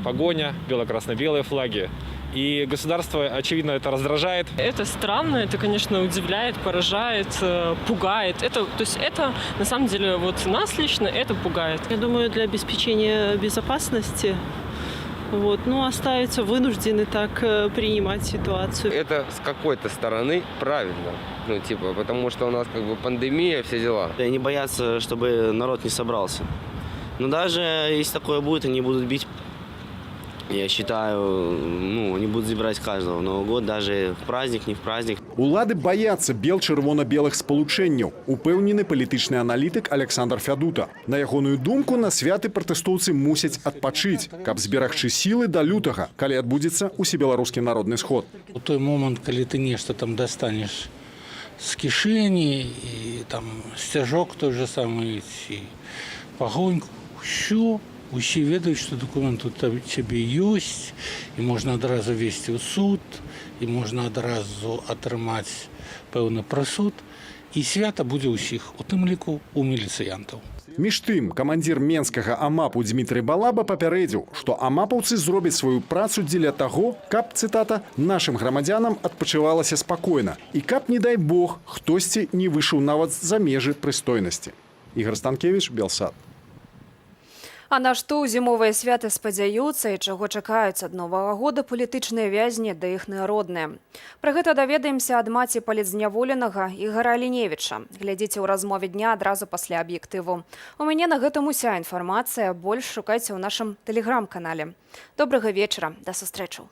погоня, бело-красно-белые флаги. И государство, очевидно, это раздражает. Это странно, это, конечно, удивляет, поражает, пугает. То есть это, на самом деле, вот нас лично это пугает. Я думаю, для обеспечения безопасности остаются вынуждены так принимать ситуацию. Это с какой-то стороны правильно. Потому что у нас пандемия, все дела. И не боятся, чтобы народ не собрался. Но даже если такое будет, они будут бить. Я считаю, они будут забирать каждого в Новый год, даже в праздник, не в праздник. Улады боятся бел-чырвона-белых спалучэнняў, упэўнены палітычны аналітык Александр Фядута. На ягоную думку, на святы пратэстоўцы мусяць адпачыць, каб зберагчы сілы да лютага, калі адбудзецца усебеларускі народны сход. У той момант, калі ты нешта там дастанеш з кішэні, і там сцяжок той же самый, ці пагоньку, усе ведаюць, што дакумент у цябе ёсць, і можна адразу весці ў суд, і можна адразу атрымаць пэўны прысуд, і свята будзе ўсіх, у тым ліку у міліцыянтаў. Між тым, камандзір менскага АМАПу Дмітрый Балаба папярэдзіў, што амапаўцы зробяць сваю працу дзеля таго, каб, цытата, нашым грамадзянам адпачывалася спакойна, і каб, не дай Бог, хтосьці не выйшаў нават за межы прыстойнасці. Ігор Станкевич, Белсад. А на што зімовыя святы спадзяюцца і чаго чакаюць ад Новага года палітычныя вязні да іхныя родныя? Пра гэта даведаемся ад маці палітзняволенага Ігора Аліневіча. Глядзіце ў размове дня адразу пасля аб'ектыву. У мяне на гэтым уся інфармацыя, больш шукайце ў нашым тэлеграм-канале. Добрага вечара, да сустрэчаў.